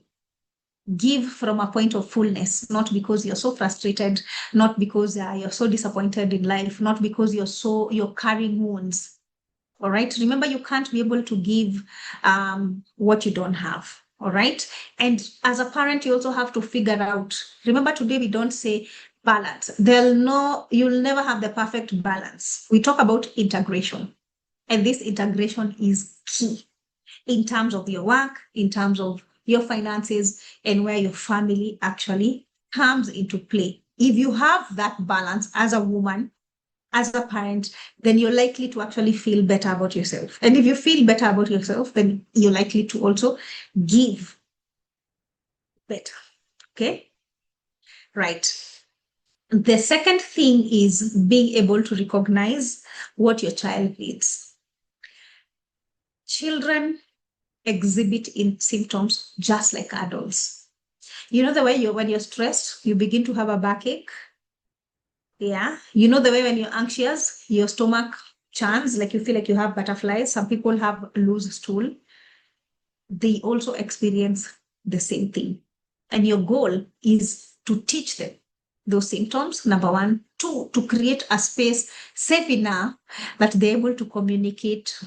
give from a point of fullness, not because you're so frustrated, not because you're so disappointed in life, not because you're carrying wounds. All right. Remember, you can't be able to give what you don't have. All right. And as a parent, you also have to figure out, remember, today we don't say balance. You'll never have the perfect balance. We talk about integration. And this integration is key in terms of your work, in terms of your finances, and where your family actually comes into play. If you have that balance as a woman, as a parent, then you're likely to actually feel better about yourself. And if you feel better about yourself, then you're likely to also give better. Okay? Right. The second thing is being able to recognize what your child needs. Children exhibit in symptoms just like adults. You know the way when you're stressed, you begin to have a backache. Yeah. You know the way when you're anxious, your stomach churns, like you feel like you have butterflies. Some people have loose stool. They also experience the same thing. And your goal is to teach them those symptoms, number one. Two, to create a space safe enough that they're able to communicate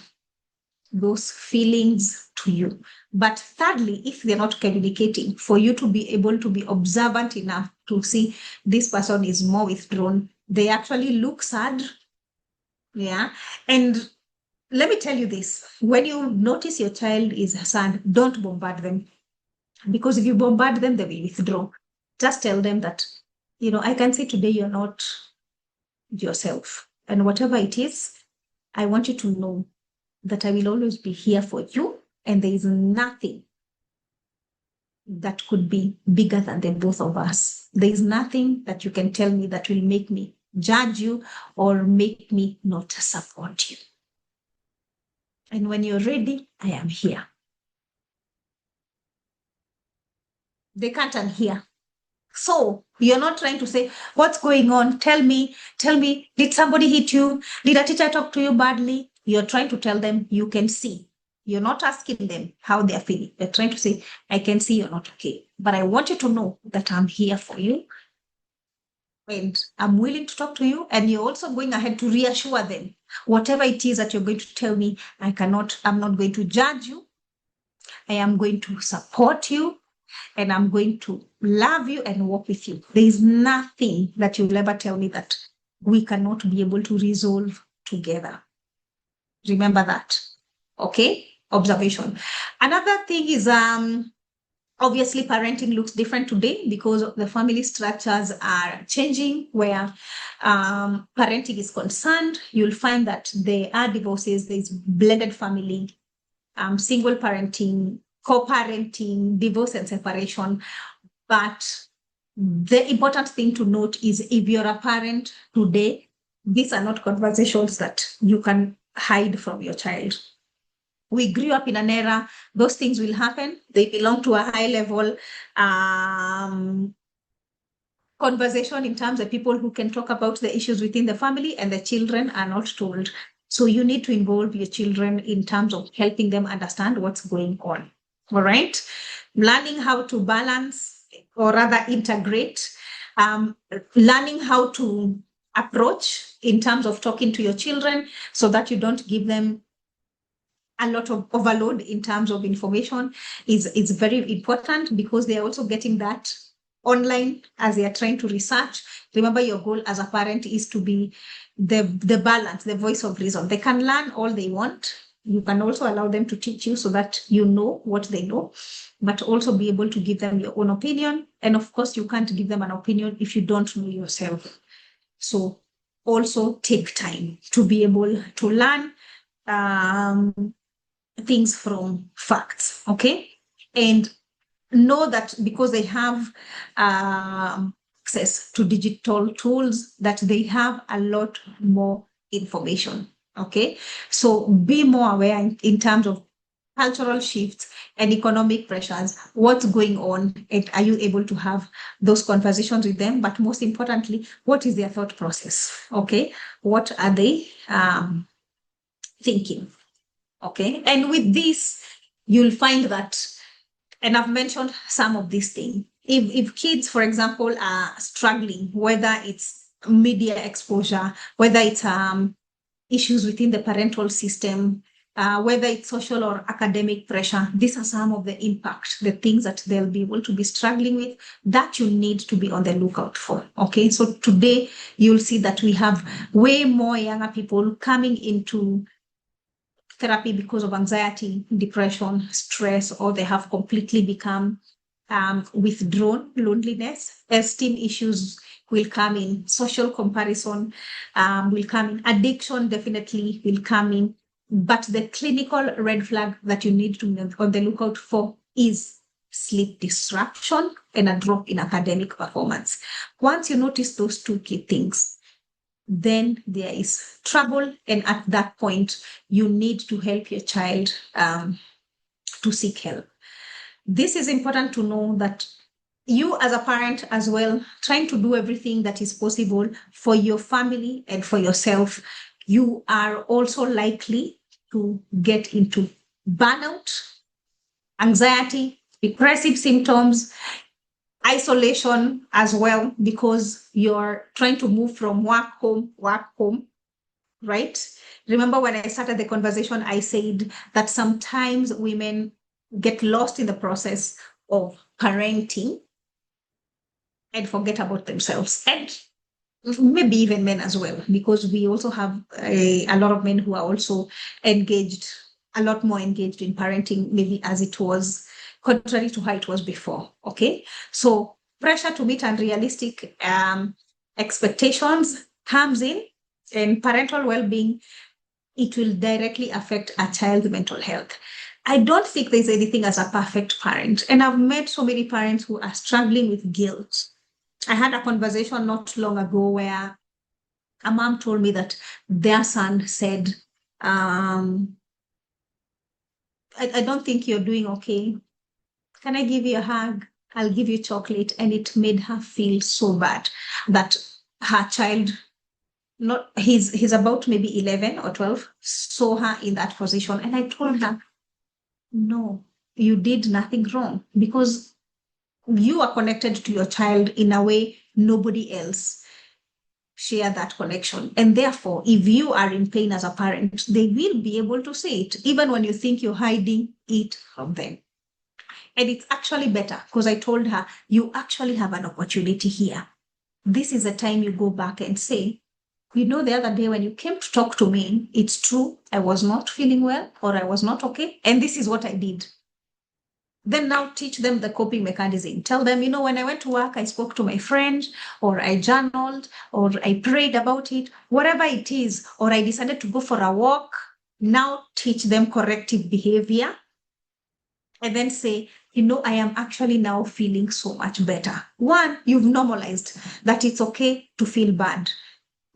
those feelings to you. But thirdly, if they're not communicating, for you to be able to be observant enough to see this person is more withdrawn, they actually look sad. Yeah. And let me tell you this, when you notice your child is sad, don't bombard them. Because if you bombard them, they will withdraw. Just tell them that, I can see today you're not yourself. And whatever it is, I want you to know that I will always be here for you. And there is nothing that could be bigger than the both of us. There is nothing that you can tell me that will make me judge you or make me not support you. And when you're ready, I am here. They can't unhear. So you're not trying to say, what's going on? Tell me, did somebody hit you? Did a teacher talk to you badly? You're trying to tell them you can see. You're not asking them how they're feeling. You're trying to say, I can see you're not okay, but I want you to know that I'm here for you. And I'm willing to talk to you. And you're also going ahead to reassure them, whatever it is that you're going to tell me, I'm not going to judge you. I am going to support you. And I'm going to love you and walk with you. There is nothing that you'll ever tell me that we cannot be able to resolve together. Remember that. Okay? Observation. Another thing is, obviously parenting looks different today because the family structures are changing where parenting is concerned. You'll find that there are divorces, there's blended family, single parenting, co-parenting, divorce and separation. But the important thing to note is if you're a parent today, these are not conversations that you can hide from your child. We grew up in an era, those things will happen. They belong to a high level conversation in terms of people who can talk about the issues within the family, and the children are not told. So you need to involve your children in terms of helping them understand what's going on. All right. Learning how to balance, or rather integrate, learning how to approach in terms of talking to your children so that you don't give them a lot of overload in terms of information is very important, because they are also getting that online as they are trying to research. Remember, your goal as a parent is to be the balance, the voice of reason. They can learn all they want. You can also allow them to teach you so that you know what they know, but also be able to give them your own opinion. And of course, you can't give them an opinion if you don't know yourself. So also take time to be able to learn things from facts, okay? And know that because they have access to digital tools, that they have a lot more information, okay? So be more aware in terms of cultural shifts and economic pressures, what's going on, and are you able to have those conversations with them? But most importantly, what is their thought process, okay? What are they thinking, okay? And with this, you'll find that, and I've mentioned some of these things. If kids, for example, are struggling, whether it's media exposure, whether it's issues within the parental system, whether it's social or academic pressure, these are some of the impacts, the things that they'll be able to be struggling with, that you need to be on the lookout for, okay? So today, you'll see that we have way more younger people coming into therapy because of anxiety, depression, stress, or they have completely become withdrawn, loneliness, esteem issues will come in, social comparison will come in, addiction definitely will come in. But the clinical red flag that you need to be on the lookout for is sleep disruption and a drop in academic performance. Once you notice those two key things, then there is trouble. And at that point, you need to help your child to seek help. This is important to know that you as a parent as well, trying to do everything that is possible for your family and for yourself, you are also likely to get into burnout, anxiety, depressive symptoms, isolation as well, because you're trying to move from work home, right? Remember when I started the conversation, I said that sometimes women get lost in the process of parenting and forget about themselves, and maybe even men as well, because we also have a lot of men who are also engaged, a lot more engaged in parenting, maybe as it was, contrary to how it was before, okay? So pressure to meet unrealistic expectations comes in, and parental well-being, it will directly affect a child's mental health. I don't think there's anything as a perfect parent. And I've met so many parents who are struggling with guilt. I had a conversation not long ago where a mom told me that their son said, I don't think you're doing okay. Can I give you a hug? I'll give you chocolate. And it made her feel so bad that her child, not he's about maybe 11 or 12, saw her in that position. And I told her, no, you did nothing wrong, because you are connected to your child in a way nobody else share that connection. And therefore, if you are in pain as a parent, they will be able to say it, even when you think you're hiding it from them. And it's actually better, because I told her, you actually have an opportunity here. This is the time you go back and say, you know, the other day when you came to talk to me, it's true, I was not feeling well, or I was not okay, and this is what I did. Then now teach them the coping mechanism. Tell them, you know, when I went to work, I spoke to my friend, or I journaled, or I prayed about it, whatever it is, or I decided to go for a walk. Now teach them corrective behavior. And then say, you know, I am actually now feeling so much better. One, you've normalized that it's okay to feel bad.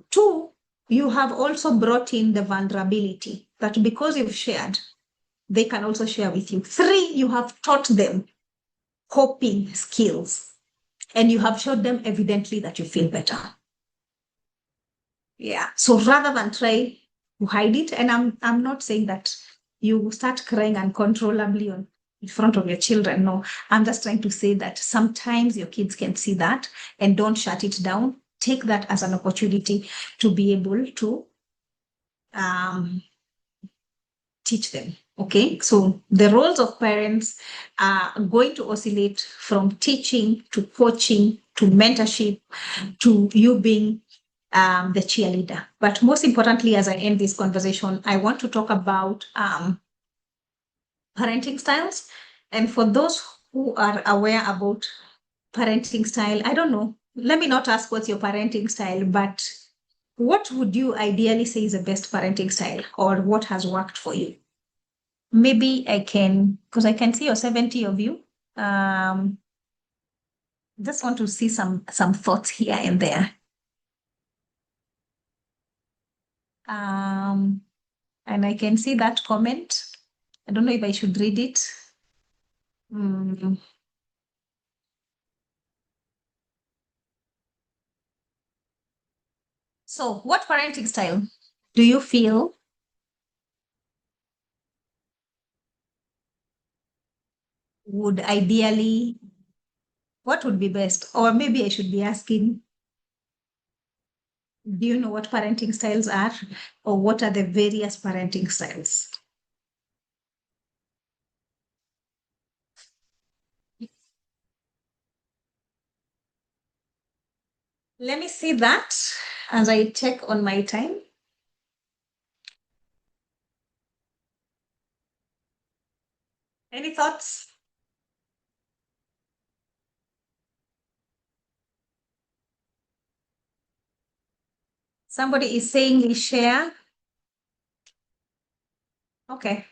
Two, you have also brought in the vulnerability that because you've shared, they can also share with you. Three, you have taught them coping skills. and you have showed them evidently that you feel better. Yeah. So rather than try to hide it, and I'm not saying that you start crying uncontrollably in front of your children. No, I'm just trying to say that sometimes your kids can see that, and don't shut it down. Take that as an opportunity to be able to teach them. Okay, so the roles of parents are going to oscillate from teaching to coaching to mentorship to you being the cheerleader. But most importantly, as I end this conversation, I want to talk about parenting styles. And for those who are aware about parenting style, I don't know, let me not ask what's your parenting style, but what would you ideally say is the best parenting style, or what has worked for you? Maybe I can, because I can see your 70 of you. Just want to see some thoughts here and there. And I can see that comment. I don't know if I should read it. So, what parenting style do you feel would ideally, what would be best? Or maybe I should be asking, do you know what parenting styles are? Or what are the various parenting styles? Let me see that as I check on my time. Any thoughts? Somebody is saying we share. Okay.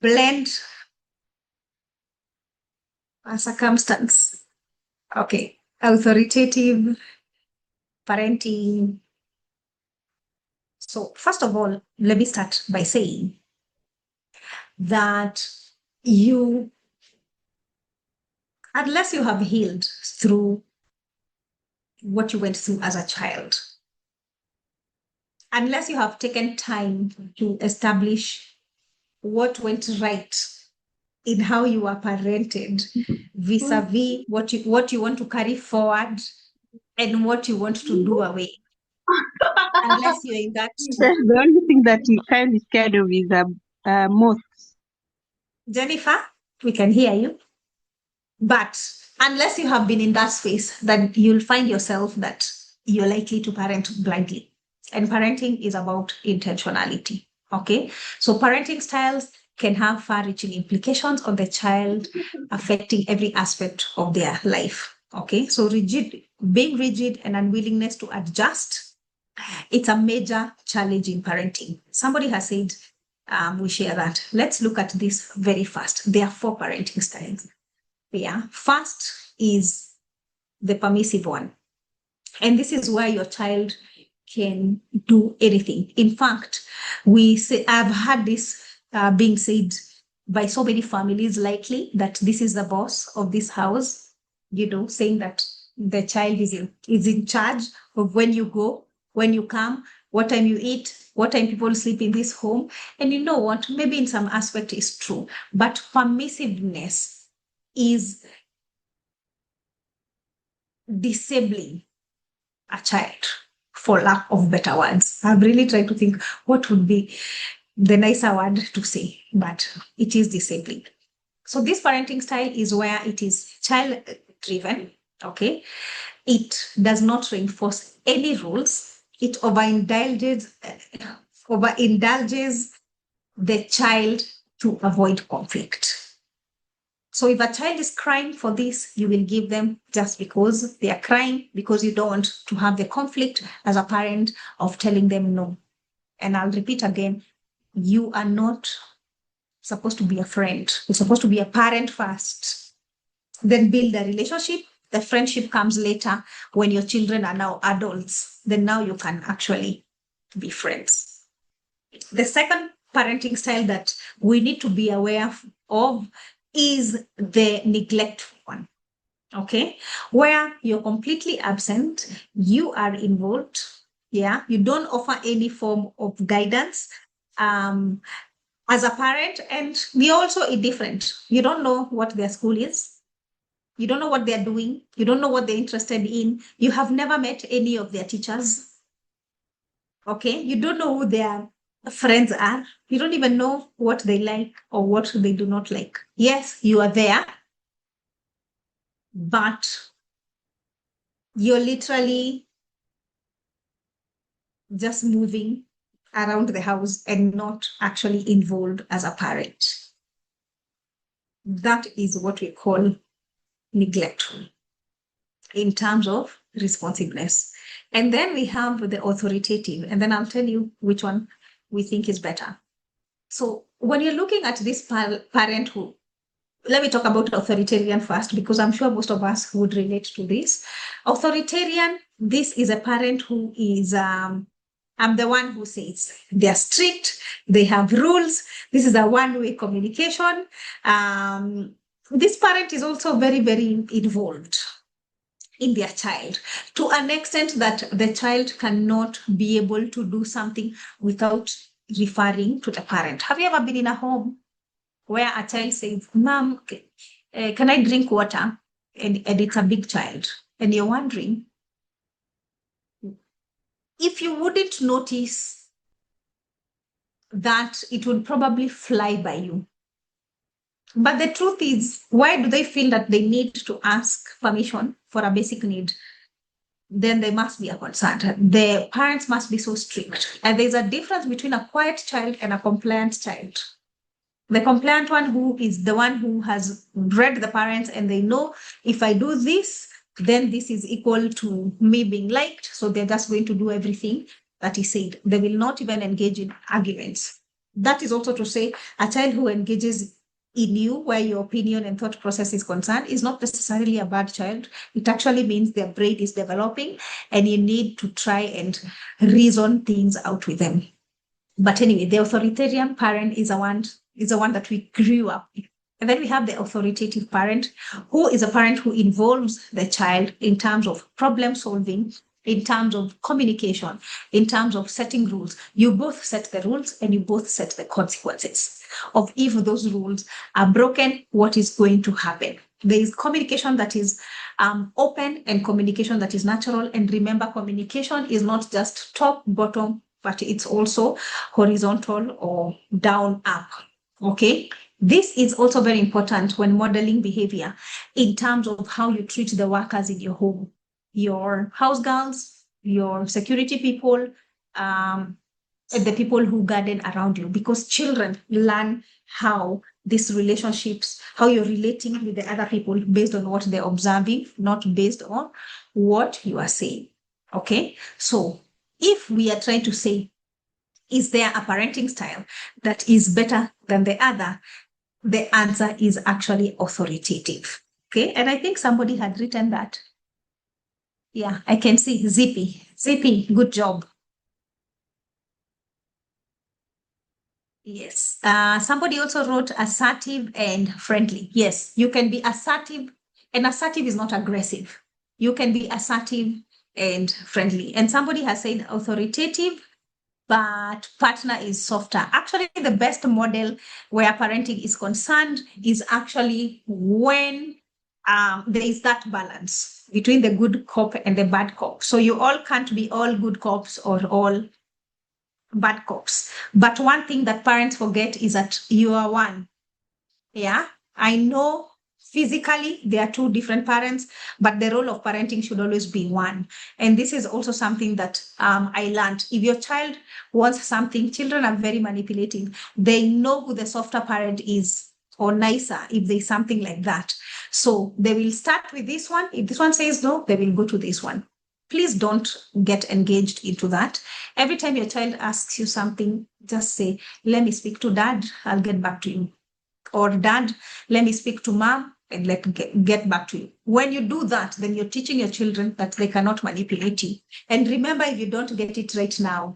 Blend a circumstance. Okay. Authoritative parenting. So, first of all, let me start by saying that you, unless you have healed through what you went through as a child, unless you have taken time to establish what went right in how you were parented vis-a-vis what you want to carry forward and what you want to do away. Unless you're in that. The only thing that he kind of scared of is moths. Jennifer, we can hear you. But unless you have been in that space, then you'll find yourself that you're likely to parent blindly. And parenting is about intentionality. Okay. So parenting styles can have far reaching implications on the child, affecting every aspect of their life. Okay. So being rigid and unwillingness to adjust, it's a major challenge in parenting. Somebody has said, we share that. Let's look at this very fast. There are 4 parenting styles. Yeah. First is the permissive one. And this is where your child can do anything. In fact, I've had this being said by so many families, likely that this is the boss of this house, saying that the child is in charge of when you go, when you come, what time you eat, what time people sleep in this home. And you know what? Maybe in some aspect is true, but permissiveness is disabling a child, for lack of better words. I've really tried to think what would be the nicer word to say, but it is disabling. So this parenting style is where it is child driven. Okay. It does not reinforce any rules. It overindulges the child to avoid conflict. So if a child is crying for this, you will give them just because they are crying, because you don't want to have the conflict as a parent of telling them no. And I'll repeat again, you are not supposed to be a friend. You're supposed to be a parent first, then build a relationship. The friendship comes later when your children are now adults. Then now you can actually be friends. The second parenting style that we need to be aware of is the neglectful one. Okay, where you're completely absent, you are involved. Yeah, you don't offer any form of guidance as a parent, and you're also indifferent. You don't know what their school is. You don't know what they're doing. You don't know what they're interested in. You have never met any of their teachers. Okay, you don't know who their friends are. You don't even know what they like or what they do not like. Yes, you are there, but you're literally just moving around the house and not actually involved as a parent. That is what we call neglectful in terms of responsiveness. And then we have the authoritative, and then I'll tell you which one we think is better. So when you're looking at this parenthood, let me talk about authoritarian first, because I'm sure most of us would relate to this. Authoritarian, this is a parent who is, I'm the one who says they're strict, they have rules. This is a one-way communication. This parent is also very, very involved in their child to an extent that the child cannot be able to do something without referring to the parent. Have you ever been in a home where a child says, Mom, can I drink water? And it's a big child. And you're wondering, if you wouldn't notice that, it would probably fly by you. But the truth is, why do they feel that they need to ask permission for a basic need? Then they must be a concern. The parents must be so strict. And there's a difference between a quiet child and a compliant child. The compliant one, who is the one who has read the parents and they know, if I do this, then this is equal to me being liked. So they're just going to do everything that is said. They will not even engage in arguments. That is also to say, a child who engages in you where your opinion and thought process is concerned is not necessarily a bad child. It actually means their brain is developing and you need to try and reason things out with them. But anyway, the authoritarian parent is the one that we grew up with. And then we have the authoritative parent, who is a parent who involves the child in terms of problem solving, in terms of communication, in terms of setting rules. You both set the rules and you both set the consequences of if those rules are broken, what is going to happen. There is communication that is open and communication that is natural. And remember, communication is not just top, bottom, but it's also horizontal or down, up. Okay. This is also very important when modeling behavior in terms of how you treat the workers in your home, your house girls, your security people, the people who garden around you, because children learn how these relationships, how you're relating with the other people based on what they're observing, not based on what you are saying. Okay. So if we are trying to say, is there a parenting style that is better than the other? The answer is actually authoritative. Okay. And I think somebody had written that. Yeah, I can see Zippy. Zippy, good job. Yes. Somebody also wrote assertive and friendly. Yes, you can be assertive, and assertive is not aggressive. You can be assertive and friendly. And somebody has said authoritative, but partner is softer. Actually, the best model where parenting is concerned is actually when there is that balance between the good cop and the bad cop. So you all can't be all good cops or all bad cops. But one thing that parents forget is that you are one. Yeah, I know physically they are two different parents, but the role of parenting should always be one. And this is also something that I learned. If your child wants something, children are very manipulative. They know who the softer parent is, or nicer if there's something like that. So they will start with this one. If this one says no, they will go to this one. Please don't get engaged into that. Every time your child asks you something, just say, let me speak to dad, I'll get back to you. Or dad, let me speak to mom and get back to you. When you do that, then you're teaching your children that they cannot manipulate you. And remember, if you don't get it right now,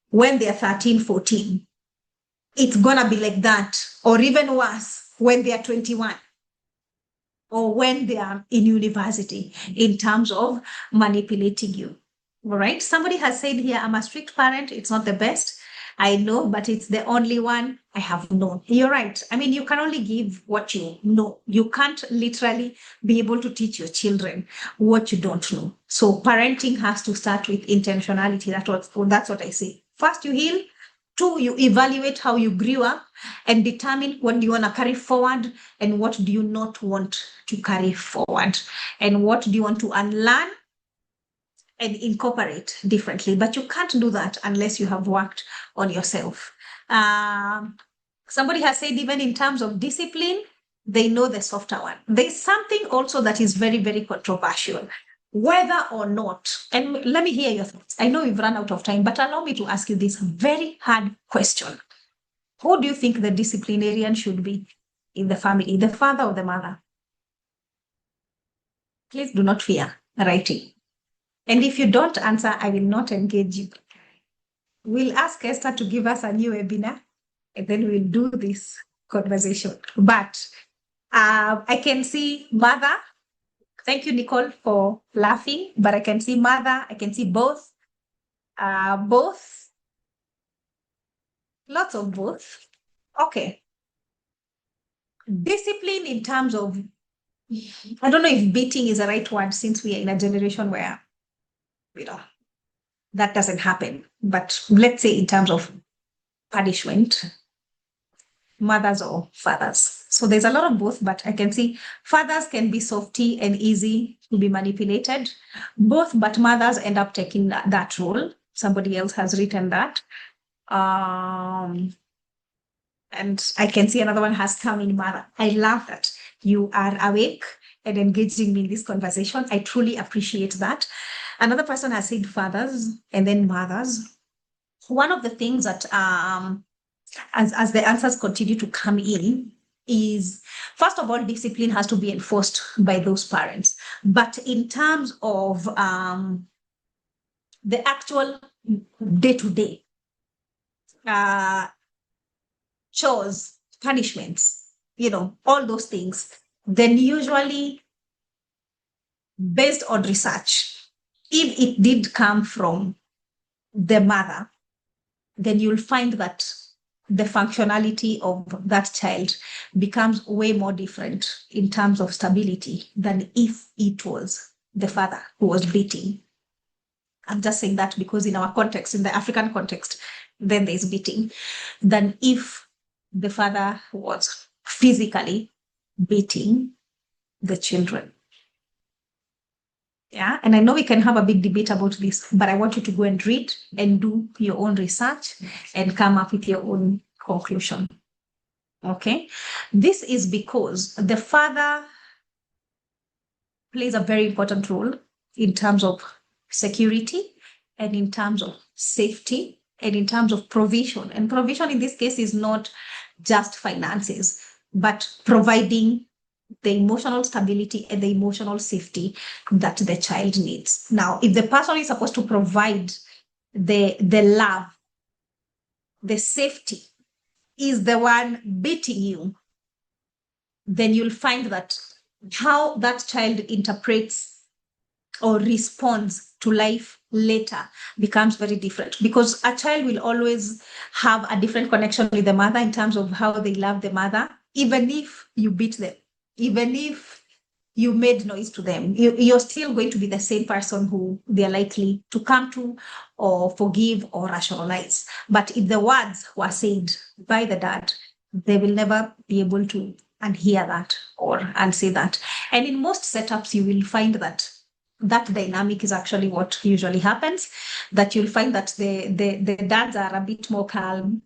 when they're 13, 14, it's gonna be like that, or even worse when they are 21 or when they are in university in terms of manipulating you. All right. Somebody has said here, I'm a strict parent. It's not the best. I know, but it's the only one I have known. You're right. I mean, you can only give what you know. You can't literally be able to teach your children what you don't know. So parenting has to start with intentionality. That's what I say. First, you heal. Two, you evaluate how you grew up and determine what do you want to carry forward and what do you not want to carry forward and what do you want to unlearn and incorporate differently. But you can't do that unless you have worked on yourself. Somebody has said, even in terms of discipline, they know the softer one. There's something also that is very, very controversial, whether or not, and let me hear your thoughts. I know we've run out of time, but allow me to ask you this very hard question. Who do you think the disciplinarian should be in the family, the father or the mother? Please do not fear writing. And if you don't answer, I will not engage you. We'll ask Esther to give us a new webinar, and then we'll do this conversation. But I can see mother. Thank you, Nicole, for laughing. But I can see mother. I can see both. Both. Lots of both. Okay. Discipline in terms of, I don't know if beating is the right word, since we are in a generation where, that doesn't happen. But let's say in terms of punishment, mothers or fathers. So there's a lot of both, but I can see fathers can be softy and easy to be manipulated, both, but mothers end up taking that role. Somebody else has written that. And I can see another one has come in, mother. I love that you are awake and engaging me in this conversation. I truly appreciate that. Another person has said fathers and then mothers. One of the things that, as the answers continue to come in, is, first of all, discipline has to be enforced by those parents. But in terms of the actual day-to-day chores, punishments, all those things, then usually based on research, if it did come from the mother, then you'll find that the functionality of that child becomes way more different in terms of stability than if it was the father who was beating. I'm just saying that because in our context, in the African context, then there's beating, than if the father was physically beating the children. Yeah, and I know we can have a big debate about this, but I want you to go and read and do your own research and come up with your own conclusion. Okay, this is because the father plays a very important role in terms of security and in terms of safety and in terms of provision. And provision in this case is not just finances, but providing the emotional stability and the emotional safety that the child needs. Now, if the person is supposed to provide the love, the safety, is the one beating you, then you'll find that how that child interprets or responds to life later becomes very different, because a child will always have a different connection with the mother in terms of how they love the mother, even if you beat them. Even if you made noise to them, you're still going to be the same person who they're likely to come to or forgive or rationalize. But if the words were said by the dad, they will never be able to unhear that or unsay that. And in most setups, you will find that dynamic is actually what usually happens, that you'll find that the dads are a bit more calm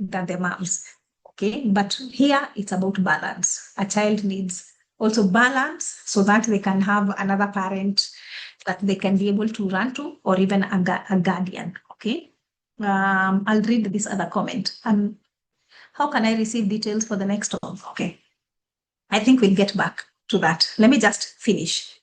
than the moms. Okay, but here it's about balance. A child needs also balance so that they can have another parent that they can be able to run to, or even a guardian. Okay, I'll read this other comment. How can I receive details for the next one? Okay, I think we'll get back to that. Let me just finish.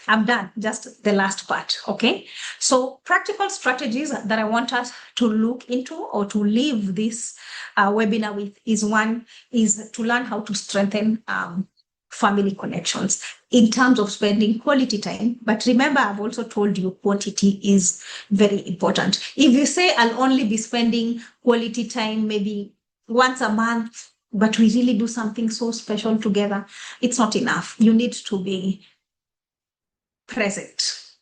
I'm done, just the last part, okay? So practical strategies that I want us to look into or to leave this webinar with is one, is to learn how to strengthen family connections in terms of spending quality time. But remember, I've also told you quantity is very important. If you say I'll only be spending quality time maybe once a month, but we really do something so special together, it's not enough. You need to be present,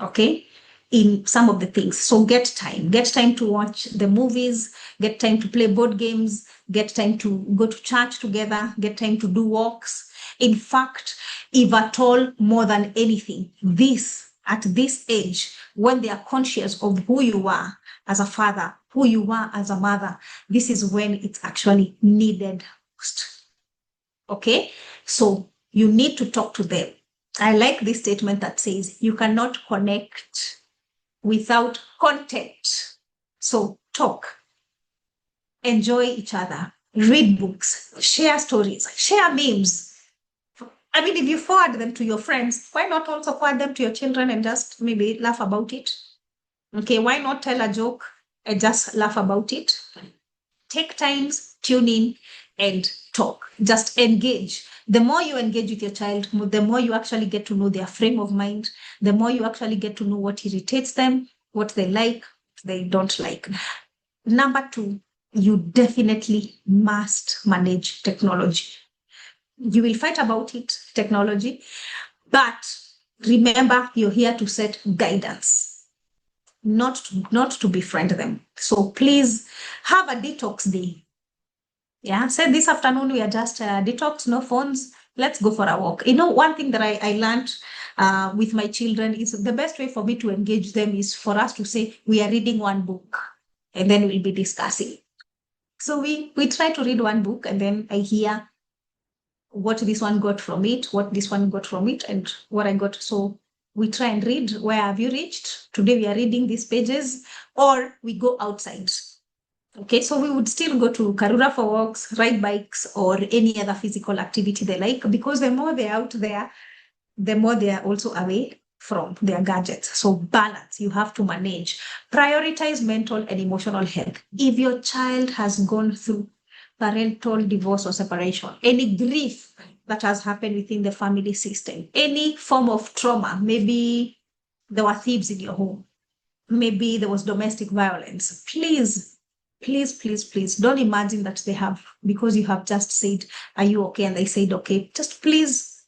okay, in some of the things. So get time to watch the movies, get time to play board games, get time to go to church together, get time to do walks. In fact, if at all, more than anything, at this age, when they are conscious of who you are as a father, who you are as a mother, this is when it's actually needed most. Okay, so you need to talk to them. I like this statement that says you cannot connect without content. So talk, enjoy each other, read books, share stories, share memes. I mean, if you forward them to your friends, why not also forward them to your children and just maybe laugh about it? Okay, why not tell a joke and just laugh about it? Take times, tune in and talk, just engage. The more you engage with your child, the more you actually get to know their frame of mind, the more you actually get to know what irritates them, what they like, what they don't like. Number two, you definitely must manage technology. You will fight about it, technology, but remember, you're here to set guidance, not to befriend them. So please have a detox day. Yeah, say this afternoon we are just detox, no phones. Let's go for a walk. You know, one thing that I learned with my children is the best way for me to engage them is for us to say we are reading one book and then we'll be discussing. So we try to read one book and then I hear what this one got from it, what this one got from it, and what I got. So we try and read. Where have you reached? Today we are reading these pages, or we go outside. Okay, so we would still go to Karura for walks, ride bikes, or any other physical activity they like, because the more they're out there, the more they are also away from their gadgets. So balance, you have to manage. Prioritize mental and emotional health. If your child has gone through parental divorce or separation, any grief that has happened within the family system, any form of trauma, maybe there were thieves in your home, maybe there was domestic violence, please don't imagine that they have, because you have just said, are you okay? And they said, okay. Just please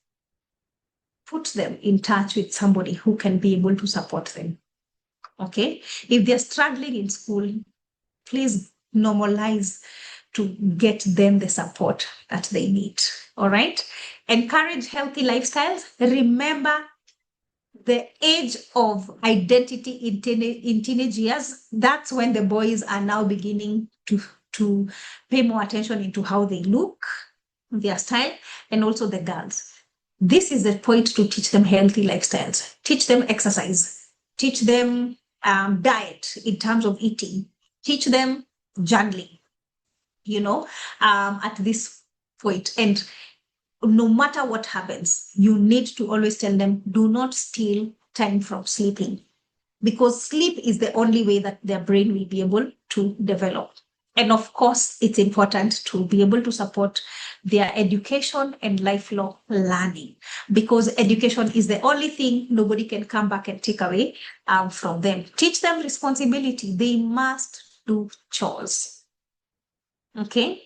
put them in touch with somebody who can be able to support them. Okay. If they're struggling in school, please normalize to get them the support that they need. All right. Encourage healthy lifestyles. Remember, the age of identity in teenage years, that's when the boys are now beginning to pay more attention into how they look, their style, and also the girls. This is the point to teach them healthy lifestyles, teach them exercise, teach them diet in terms of eating, teach them journaling, at this point. And no matter what happens, you need to always tell them, do not steal time from sleeping, because sleep is the only way that their brain will be able to develop. And of course, it's important to be able to support their education and lifelong learning, because education is the only thing nobody can come back and take away from them. Teach them responsibility. They must do chores. Okay?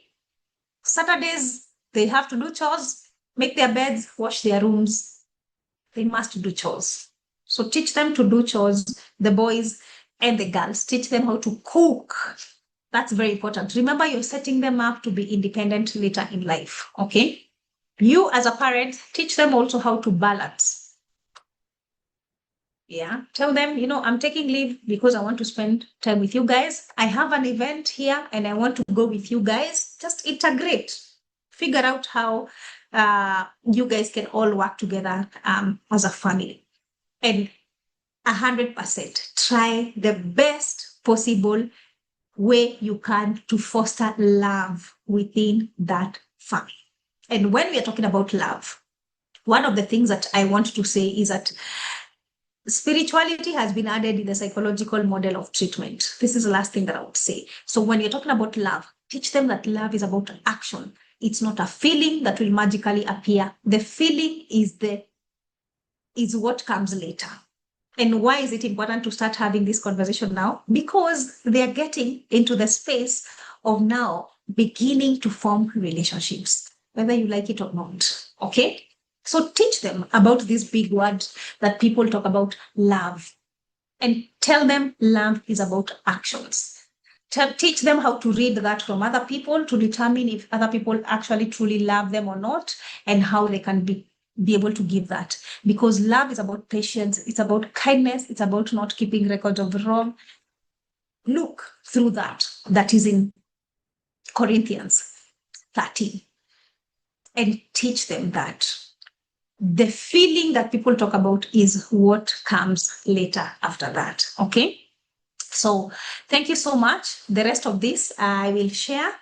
Saturdays, they have to do chores, make their beds, wash their rooms. They must do chores. So teach them to do chores, the boys and the girls. Teach them how to cook. That's very important. Remember, you're setting them up to be independent later in life, okay? You as a parent, teach them also how to balance. Yeah, tell them, I'm taking leave because I want to spend time with you guys. I have an event here and I want to go with you guys. Just integrate. Figure out how you guys can all work together as a family. And 100% try the best possible way you can to foster love within that family. And when we are talking about love, one of the things that I want to say is that spirituality has been added in the psychological model of treatment. This is the last thing that I would say. So when you're talking about love, teach them that love is about action. It's not a feeling that will magically appear. The feeling is what comes later. And why is it important to start having this conversation now? Because they are getting into the space of now beginning to form relationships, whether you like it or not. Okay? So teach them about this big word that people talk about, love, and tell them love is about actions. Teach them how to read that from other people to determine if other people actually truly love them or not, and how they can be able to give that. Because love is about patience, it's about kindness, it's about not keeping records of wrong. Look through that. That is in Corinthians 13. And teach them that the feeling that people talk about is what comes later after that. Okay? So thank you so much. The rest of this I will share.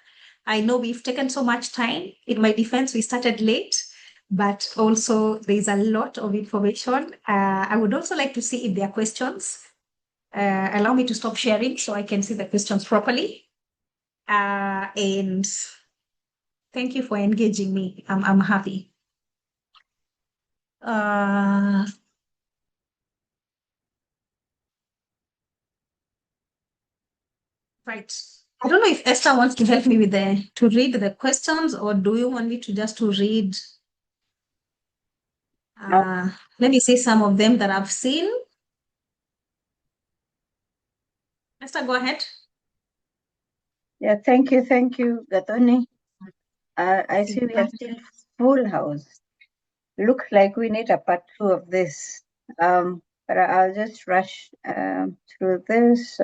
I know we've taken so much time. In my defense, we started late, but also there's a lot of information. I would also like to see if there are questions. Allow me to stop sharing so I can see the questions properly. And thank you for engaging me. I'm happy. Right. I don't know if Esther wants to help me with to read the questions, or do you want me to just to read? Let me see some of them that I've seen. Esther, go ahead. Yeah, thank you, Gathoni. I see we are still full house. Looks like we need a part 2 of this. But I'll just rush through this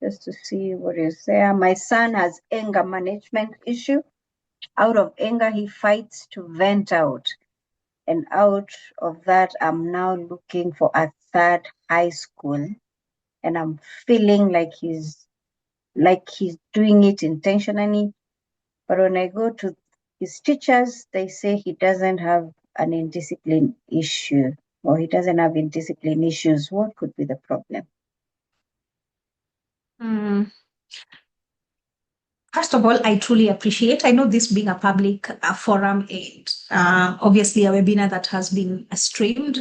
just to see what is there. My son has anger management issue. Out of anger, he fights to vent out. And out of that, I'm now looking for a third high school. And I'm feeling like he's doing it intentionally. But when I go to his teachers, they say he doesn't have an indiscipline issue, or he doesn't have indiscipline issues. What could be the problem? First of all, I truly appreciate, I know this being a public forum, and obviously a webinar that has been streamed,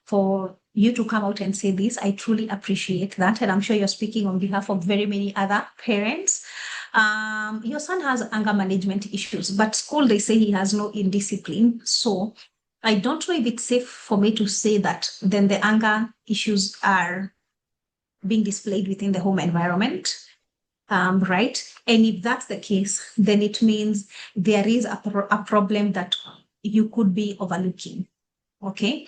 for you to come out and say this, I truly appreciate that. And I'm sure you're speaking on behalf of very many other parents. Your son has anger management issues, but school, they say he has no indiscipline. So I don't know if it's safe for me to say that then the anger issues are being displayed within the home environment. Right? And if that's the case, then it means there is a problem that you could be overlooking. Okay.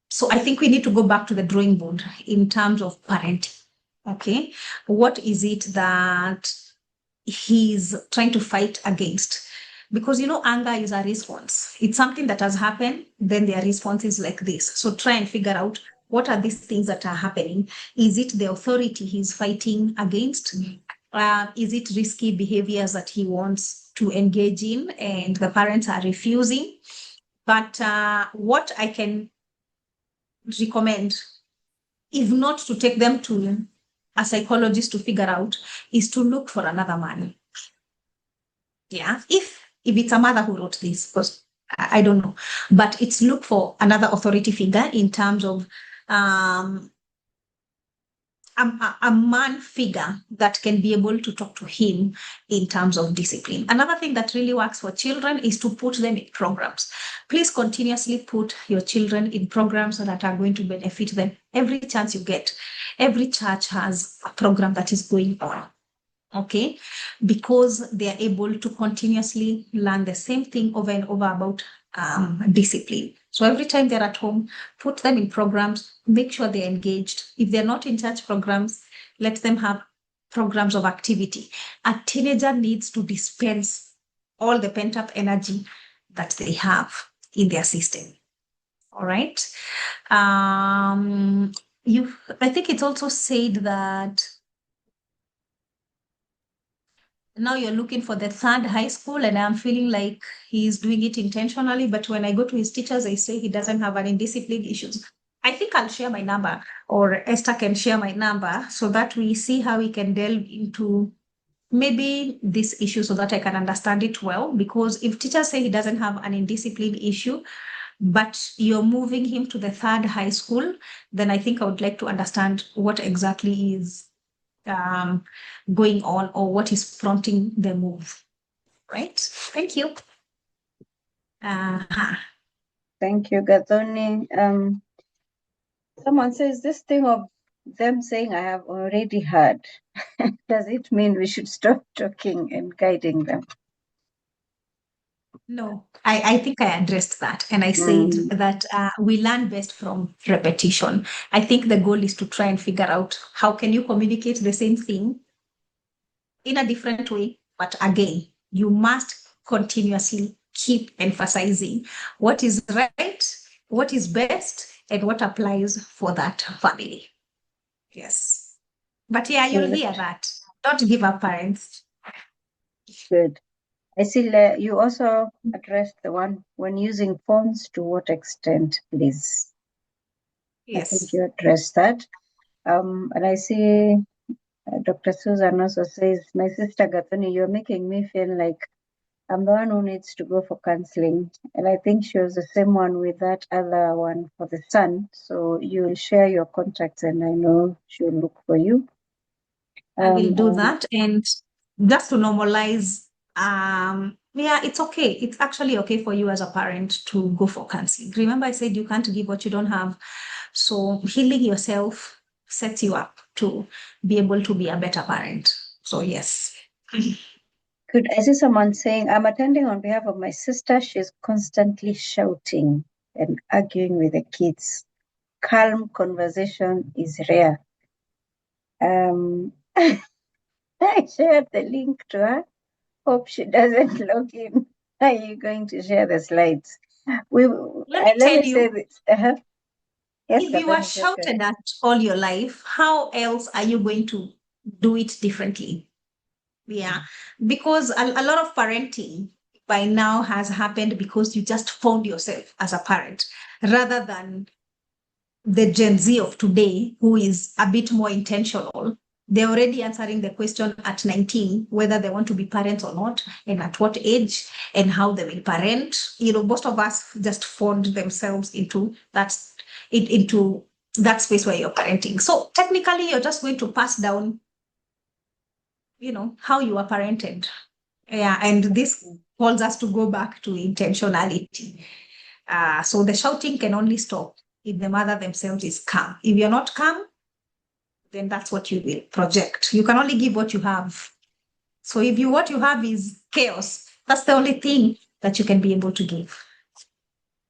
So I think we need to go back to the drawing board in terms of parenting. Okay. What is it that he's trying to fight against? Because, anger is a response. It's something that has happened, then their response is like this. So try and figure out, what are these things that are happening? Is it the authority he's fighting against? Is it risky behaviors that he wants to engage in and the parents are refusing? But what I can recommend, if not to take them to a psychologist to figure out, is to look for another man. Yeah, if it's a mother who wrote this, because I don't know, but it's look for another authority figure in terms of a man figure that can be able to talk to him in terms of discipline. Another thing that really works for children is to put them in programs. Please continuously put your children in programs that are going to benefit them every chance you get. Every church has a program that is going on. Okay, because they are able to continuously learn the same thing over and over about discipline. So every time they're at home, put them in programs, make sure they're engaged. If they're not in church programs, let them have programs of activity. A teenager needs to dispense all the pent-up energy that they have in their system. All right. I think it's also said that now you're looking for the third high school, and I'm feeling like he's doing it intentionally. But when I go to his teachers, they say he doesn't have any discipline issues. I think I'll share my number, or Esther can share my number, so that we see how we can delve into maybe this issue so that I can understand it well. Because if teachers say he doesn't have an indiscipline issue, but you're moving him to the third high school, then I think I would like to understand what exactly is going on, or what is prompting the move. Right? Thank you. Thank you, Gathoni. Someone says this thing of them saying I have already heard. Does it mean we should stop talking and guiding them? No, I think I addressed that, and I said that we learn best from repetition. I think the goal is to try and figure out how can you communicate the same thing in a different way, but again, you must continuously keep emphasizing what is right, what is best, and what applies for that family. Yes. But yeah, you'll hear that. Don't give up, parents. Good. I see you also addressed the one when using phones, to what extent, please? Yes. I think you addressed that. And I see Dr. Susan also says, my sister Gathoni, you're making me feel like I'm the one who needs to go for counseling. And I think she was the same one with that other one for the son. So you'll share your contacts, and I know she'll look for you. I will do that. And just to normalize, yeah, it's okay. It's actually okay for you as a parent to go for counseling. Remember, I said you can't give what you don't have. So healing yourself sets you up to be able to be a better parent. So yes. Good. I see someone saying, I'm attending on behalf of my sister. She's constantly shouting and arguing with the kids. Calm conversation is rare. I shared the link to her. Hope she doesn't log in. Are you going to share the slides? Let me tell you, say this. Yes, if you are shouted at all your life, how else are you going to do it differently? Yeah, because a lot of parenting by now has happened because you just found yourself as a parent, rather than the Gen Z of today, who is a bit more intentional. They're already answering the question at 19, whether they want to be parents or not, and at what age, and how they will parent. You know, most of us just found themselves into that space where you're parenting. So technically, you're just going to pass down, you know, how you are parented. Yeah, and this calls us to go back to intentionality. So the shouting can only stop if the mother themselves is calm. If you're not calm, then that's what you will project. You can only give what you have. So if what you have is chaos, that's the only thing that you can be able to give.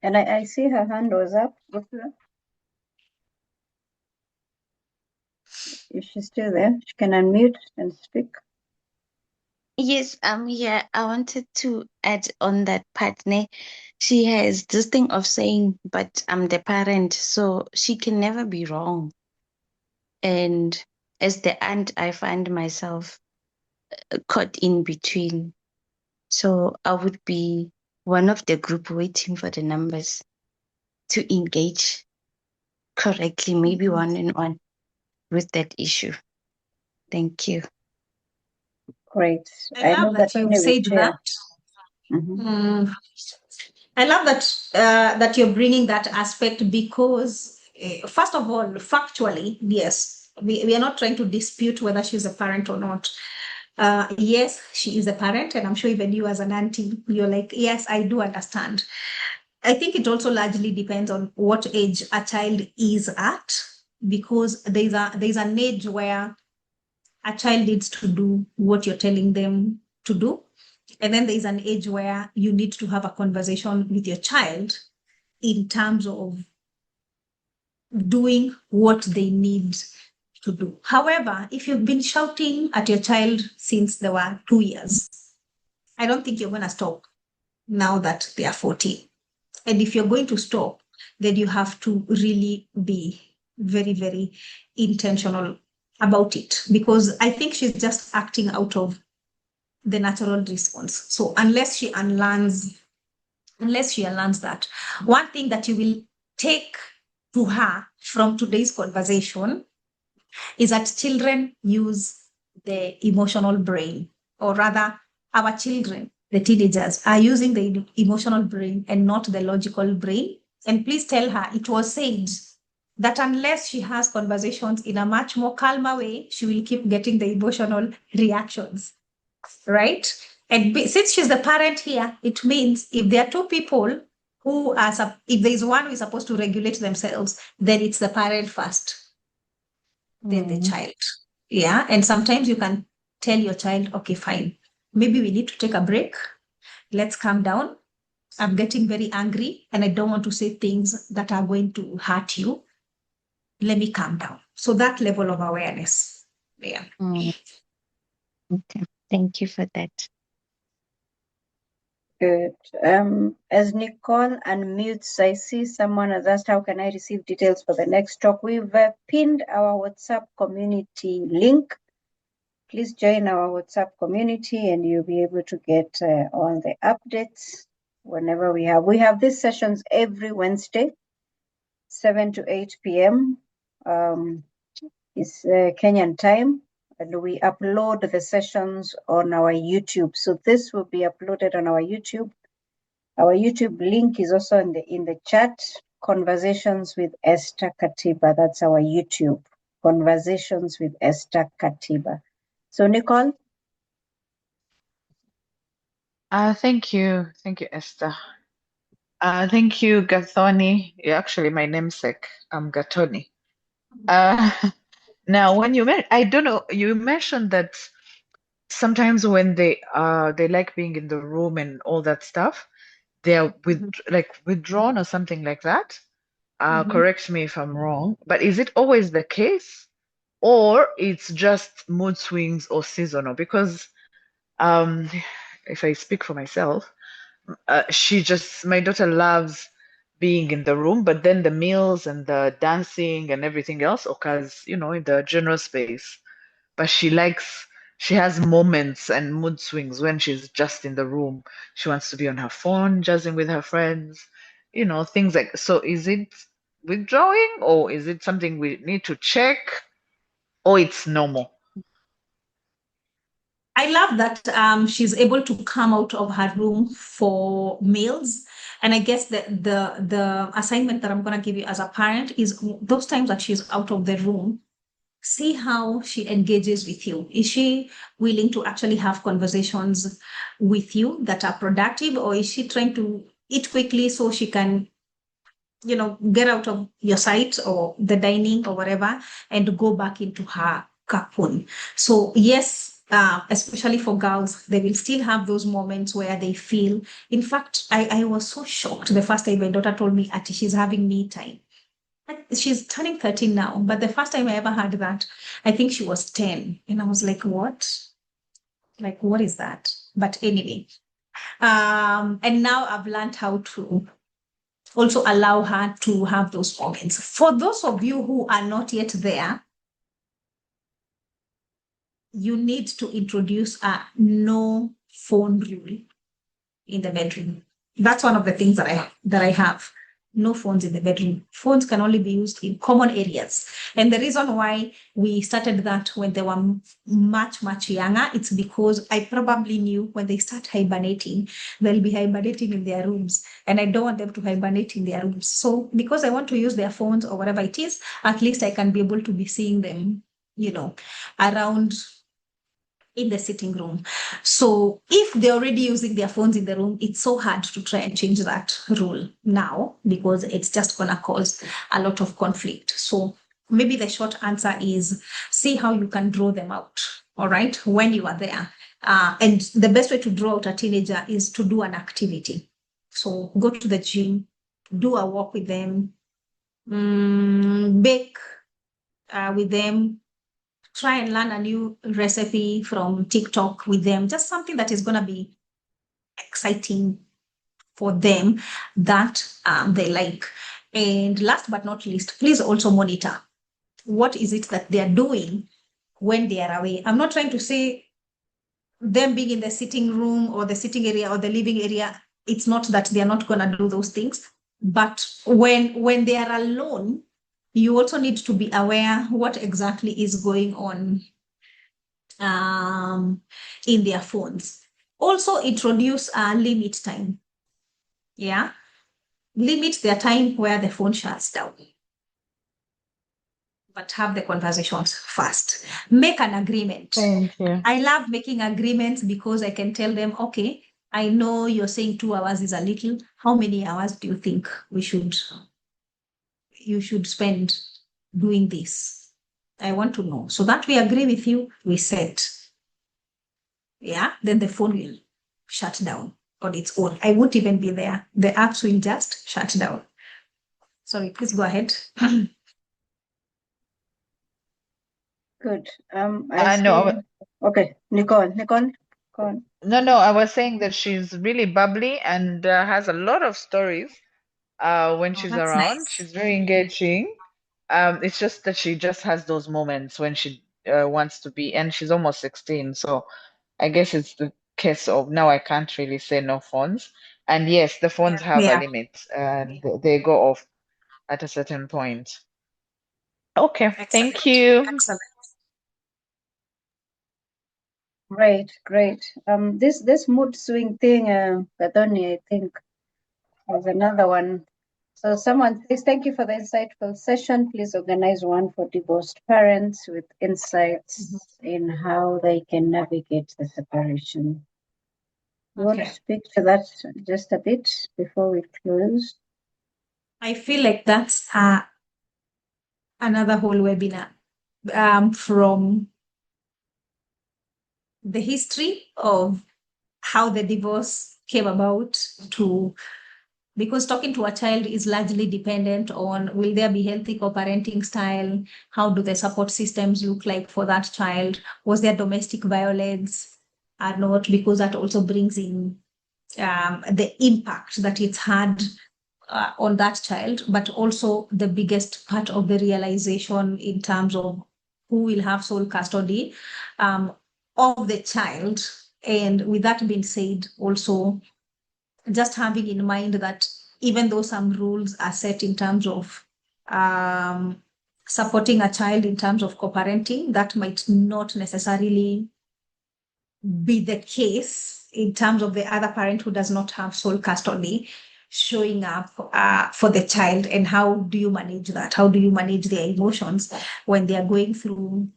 And I see her hand was up. If she's still there, she can unmute and speak. Yes, yeah, I wanted to add on that part. She has this thing of saying, but I'm the parent, so she can never be wrong. And as the aunt, I find myself caught in between. So I would be one of the group waiting for the numbers to engage correctly, maybe one-on-one with that issue. Thank you. Great. I love that you said that. Mm-hmm. I love that you're bringing that aspect, because first of all, factually, yes, we are not trying to dispute whether she's a parent or not. Yes, she is a parent, and I'm sure even you as an auntie, you're like, yes, I do understand. I think it also largely depends on what age a child is at, because there's an age where a child needs to do what you're telling them to do. And then there's an age where you need to have a conversation with your child in terms of doing what they need to do. However, if you've been shouting at your child since they were 2 years, I don't think you're going to stop now that they are 14. And if you're going to stop, then you have to really be very, very intentional about it, because I think she's just acting out of the natural response. So unless she unlearns that, one thing that you will take to her from today's conversation is that children use the emotional brain, or rather, our children, the teenagers, are using the emotional brain and not the logical brain. And please tell her it was said that unless she has conversations in a much more calmer way, she will keep getting the emotional reactions, right? And since she's the parent here, it means if there are two people who are, if there is one who is supposed to regulate themselves, then it's the parent first, then the child. Yeah. And sometimes you can tell your child, okay, fine, maybe we need to take a break. Let's calm down. I'm getting very angry and I don't want to say things that are going to hurt you. Let me calm down. So that level of awareness. Yeah. Okay. Thank you for that. Good. As Nicole unmutes, I see someone has asked, how can I receive details for the next talk? We've pinned our WhatsApp community link. Please join our WhatsApp community and you'll be able to get all the updates whenever we have. We have these sessions every Wednesday, 7 to 8 p.m. It's Kenyan time. And we upload the sessions on our YouTube. So this will be uploaded on our YouTube. Our YouTube link is also in the chat. Conversations with Esther Katiba. That's our YouTube. Conversations with Esther Katiba. So Nicole? Thank you. Thank you, Esther. Thank you, Gathoni. You're actually my namesake. I'm Gathoni. Now, when you I don't know, you mentioned that sometimes when they like being in the room and all that stuff, they're withdrawn or something like that. Correct me if I'm wrong, but is it always the case, or it's just mood swings or seasonal? Because if I speak for myself, my daughter loves being in the room, but then the meals and the dancing and everything else occurs, in the general space. But she has moments and mood swings when she's just in the room. She wants to be on her phone, jazzing with her friends, things like. So is it withdrawing, or is it something we need to check, or it's normal? I love that she's able to come out of her room for meals. And I guess the assignment that I'm going to give you as a parent is those times that she's out of the room, see how she engages with you. Is she willing to actually have conversations with you that are productive, or is she trying to eat quickly so she can, get out of your sight or the dining or whatever and go back into her cocoon? So yes, especially for girls, they will still have those moments where they feel. In fact, I was so shocked the first time my daughter told me that she's having me time. She's turning 13 now, but the first time I ever heard that, I think she was 10. And I was like, what? Like, what is that? But anyway, and now I've learned how to also allow her to have those moments. For those of you who are not yet there, you need to introduce a no phone rule in the bedroom. That's one of the things that I have. No phones in the bedroom. Phones can only be used in common areas. And the reason why we started that when they were much, much younger, it's because I probably knew when they start hibernating, they'll be hibernating in their rooms. And I don't want them to hibernate in their rooms. So because I want to use their phones or whatever it is, at least I can be able to be seeing them, around in the sitting room. So if they're already using their phones in the room, it's so hard to try and change that rule now because it's just going to cause a lot of conflict. So maybe the short answer is see how you can draw them out, all right, when you are there. And the best way to draw out a teenager is to do an activity. So go to the gym, do a walk with them, bake with them, try and learn a new recipe from TikTok with them, just something that is going to be exciting for them that they like. And last but not least, please also monitor what is it that they are doing when they are away. I'm not trying to say them being in the sitting room or the sitting area or the living area, it's not that they are not going to do those things. But when they are alone, you also need to be aware what exactly is going on in their phones. Also, introduce a limit time. Yeah. Limit their time where the phone shuts down. But have the conversations first. Make an agreement. Thank you. I love making agreements because I can tell them, okay, I know you're saying 2 hours is a little. How many hours do you think you should spend doing this? I want to know. So that we agree with you, we set. Yeah, then the phone will shut down on its own. I won't even be there. The apps will just shut down. Sorry, please go ahead. Good. I know. Okay, Nicole, go on. No, I was saying that she's really bubbly and has a lot of stories when Oh, she's that's around. nice. She's very engaging. It's just that she just has those moments when she wants to be, and she's almost 16, so I guess it's the case of now I can't really say no phones. And yes, the phones have a Yeah. limit, and they go off at a certain point. Okay, Excellent. thank you. Excellent. Great. This mood swing thing, Gathoni, I think, is another one. So someone says, thank you for the insightful session. Please organize one for divorced parents with insights in how they can navigate the separation. You want to Okay. speak to that just a bit before we close? I feel like that's another whole webinar from the history of how the divorce came about to, because talking to a child is largely dependent on will there be healthy co-parenting style, how do the support systems look like for that child, was there domestic violence or not, because that also brings in the impact that it's had on that child, but also the biggest part of the realization in terms of who will have sole custody of the child. And with that being said, also just having in mind that even though some rules are set in terms of supporting a child in terms of co-parenting, that might not necessarily be the case in terms of the other parent who does not have sole custody showing up for the child. And how do you manage that? How do you manage their emotions when they are going through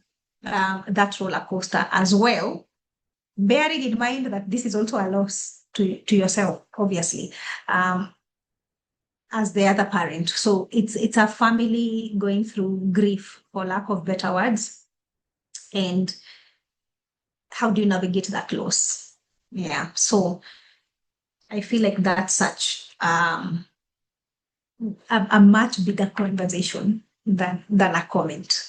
that roller coaster as well? Bearing in mind that this is also a loss to yourself, obviously, as the other parent. So it's a family going through grief, for lack of better words. And how do you navigate that loss? Yeah. So I feel like that's such a much bigger conversation than a comment.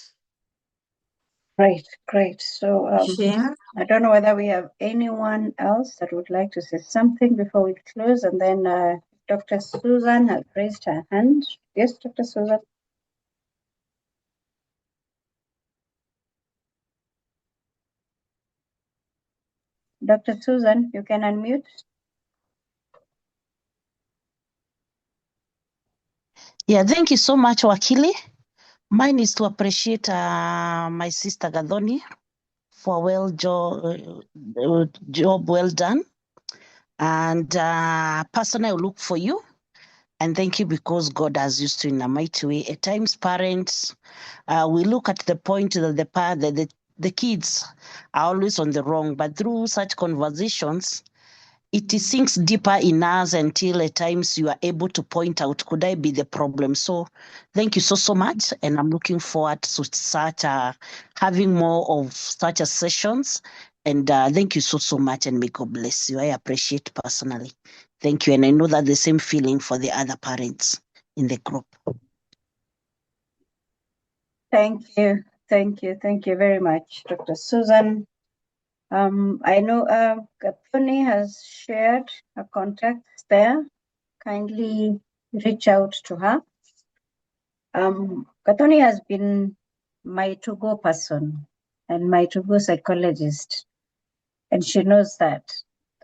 Great. So Yeah. I don't know whether we have anyone else that would like to say something before we close, and then Dr. Susan has raised her hand. Yes, Dr. Susan. Dr. Susan, you can unmute. Yeah, thank you so much, Wakili. Mine is to appreciate my sister Gathoni for job well done. And personally, I look for you. And thank you because God has used you in a mighty way. At times, parents, we look at the point that the kids are always on the wrong. But through such conversations, it sinks deeper in us until at times you are able to point out, could I be the problem? So thank you so much. And I'm looking forward to having more of such a sessions. And thank you so much. And may God bless you. I appreciate personally. Thank you. And I know that the same feeling for the other parents in the group. Thank you very much, Dr. Susan. I know Gathoni has shared her contacts there. Kindly reach out to her. Gathoni has been my to-go person and my to-go psychologist and she knows that.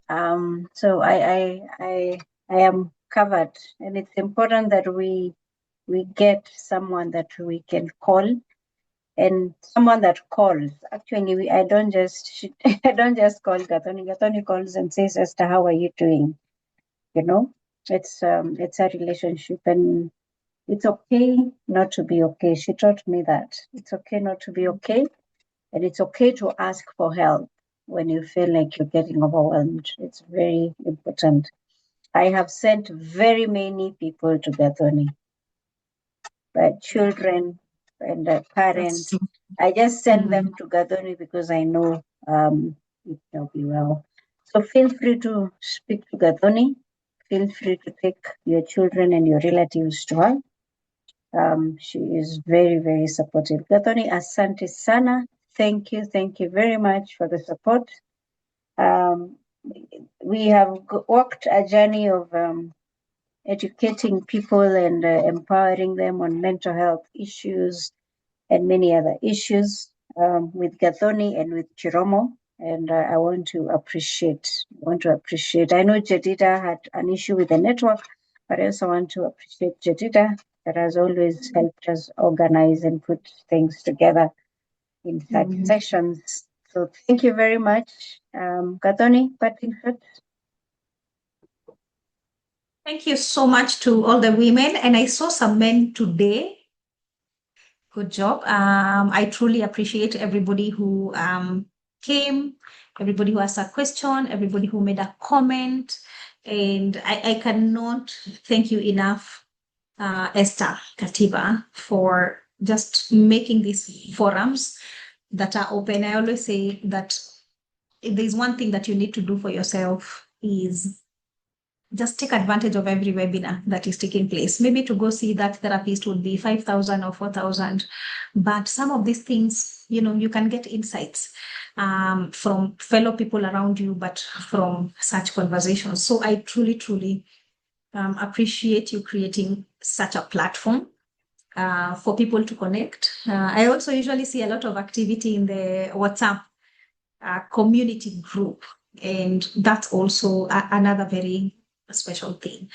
So I am covered, and it's important that we get someone that we can call, and someone that calls. Actually, I don't just I don't just call Gathoni. Gathoni calls and says, "Esther, how are you doing?" You know, it's a relationship, and it's okay not to be okay. She taught me that it's okay not to be okay, and it's okay to ask for help when you feel like you're getting overwhelmed. It's very important. I have sent very many people to Gathoni, but children and parents. true. I just send them to Gathoni because I know it will be well. So feel free to speak to Gathoni. Feel free to take your children and your relatives to her. She is very, very supportive. Gathoni, asante sana. Thank you very much for the support. We have walked a journey of educating people and empowering them on mental health issues and many other issues with Gathoni and with Chiromo. And I want to appreciate. I know Jedida had an issue with the network, but I also want to appreciate Jedida that has always helped us organize and put things together in such sessions. So thank you very much. Gathoni, parting shots. Thank you so much to all the women. And I saw some men today. Good job. I truly appreciate everybody who came, everybody who asked a question, everybody who made a comment. And I cannot thank you enough, Esther Katiba, for just making these forums that are open. I always say that if there's one thing that you need to do for yourself is just take advantage of every webinar that is taking place. Maybe to go see that therapist would be 5,000 or 4,000. But some of these things, you can get insights from fellow people around you, but from such conversations. So I truly, truly appreciate you creating such a platform for people to connect. I also usually see a lot of activity in the WhatsApp community group. And that's also another very special thing.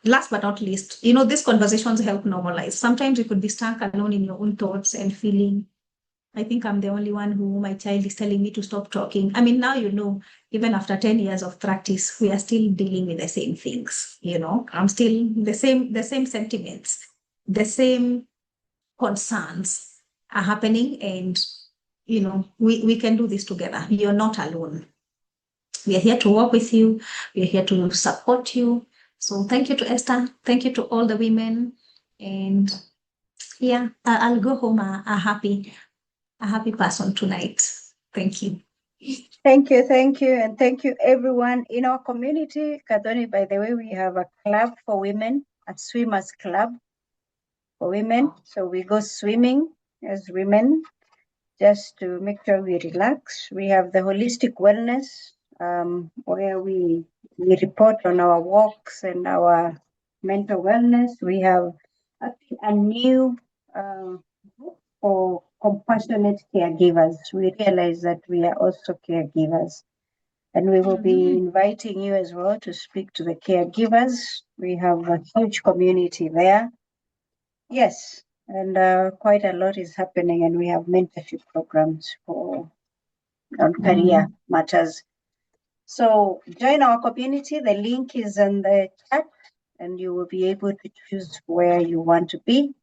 Last but not least, these conversations help normalize. Sometimes you could be stuck alone in your own thoughts and feeling, I think I'm the only one who my child is telling me to stop talking. I mean, now, even after 10 years of practice, we are still dealing with the same things, I'm still the same sentiments, the same concerns are happening. And, we can do this together. You're not alone. We are here to work with you. We are here to support you. So thank you to Esther. Thank you to all the women. And yeah, I'll go home a happy person tonight. Thank you. Thank you. And thank you everyone in our community. Gathoni, by the way, we have a club for women, a swimmers club for women. So we go swimming as women just to make sure we relax. We have the holistic wellness where we report on our walks and our mental wellness. We have a new group for compassionate caregivers. We realize that we are also caregivers. And we will be inviting you as well to speak to the caregivers. We have a huge community there. Yes, and quite a lot is happening, and we have mentorship programs on career matters. So join our community. The link is in the chat, and you will be able to choose where you want to be.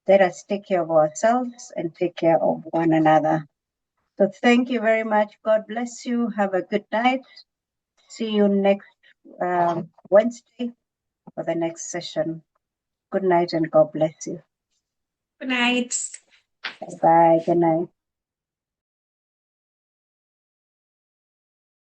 Let us take care of ourselves and take care of one another. So thank you very much. God bless you. Have a good night. See you next Wednesday for the next session. Good night and God bless you. Good night. Bye. Good night.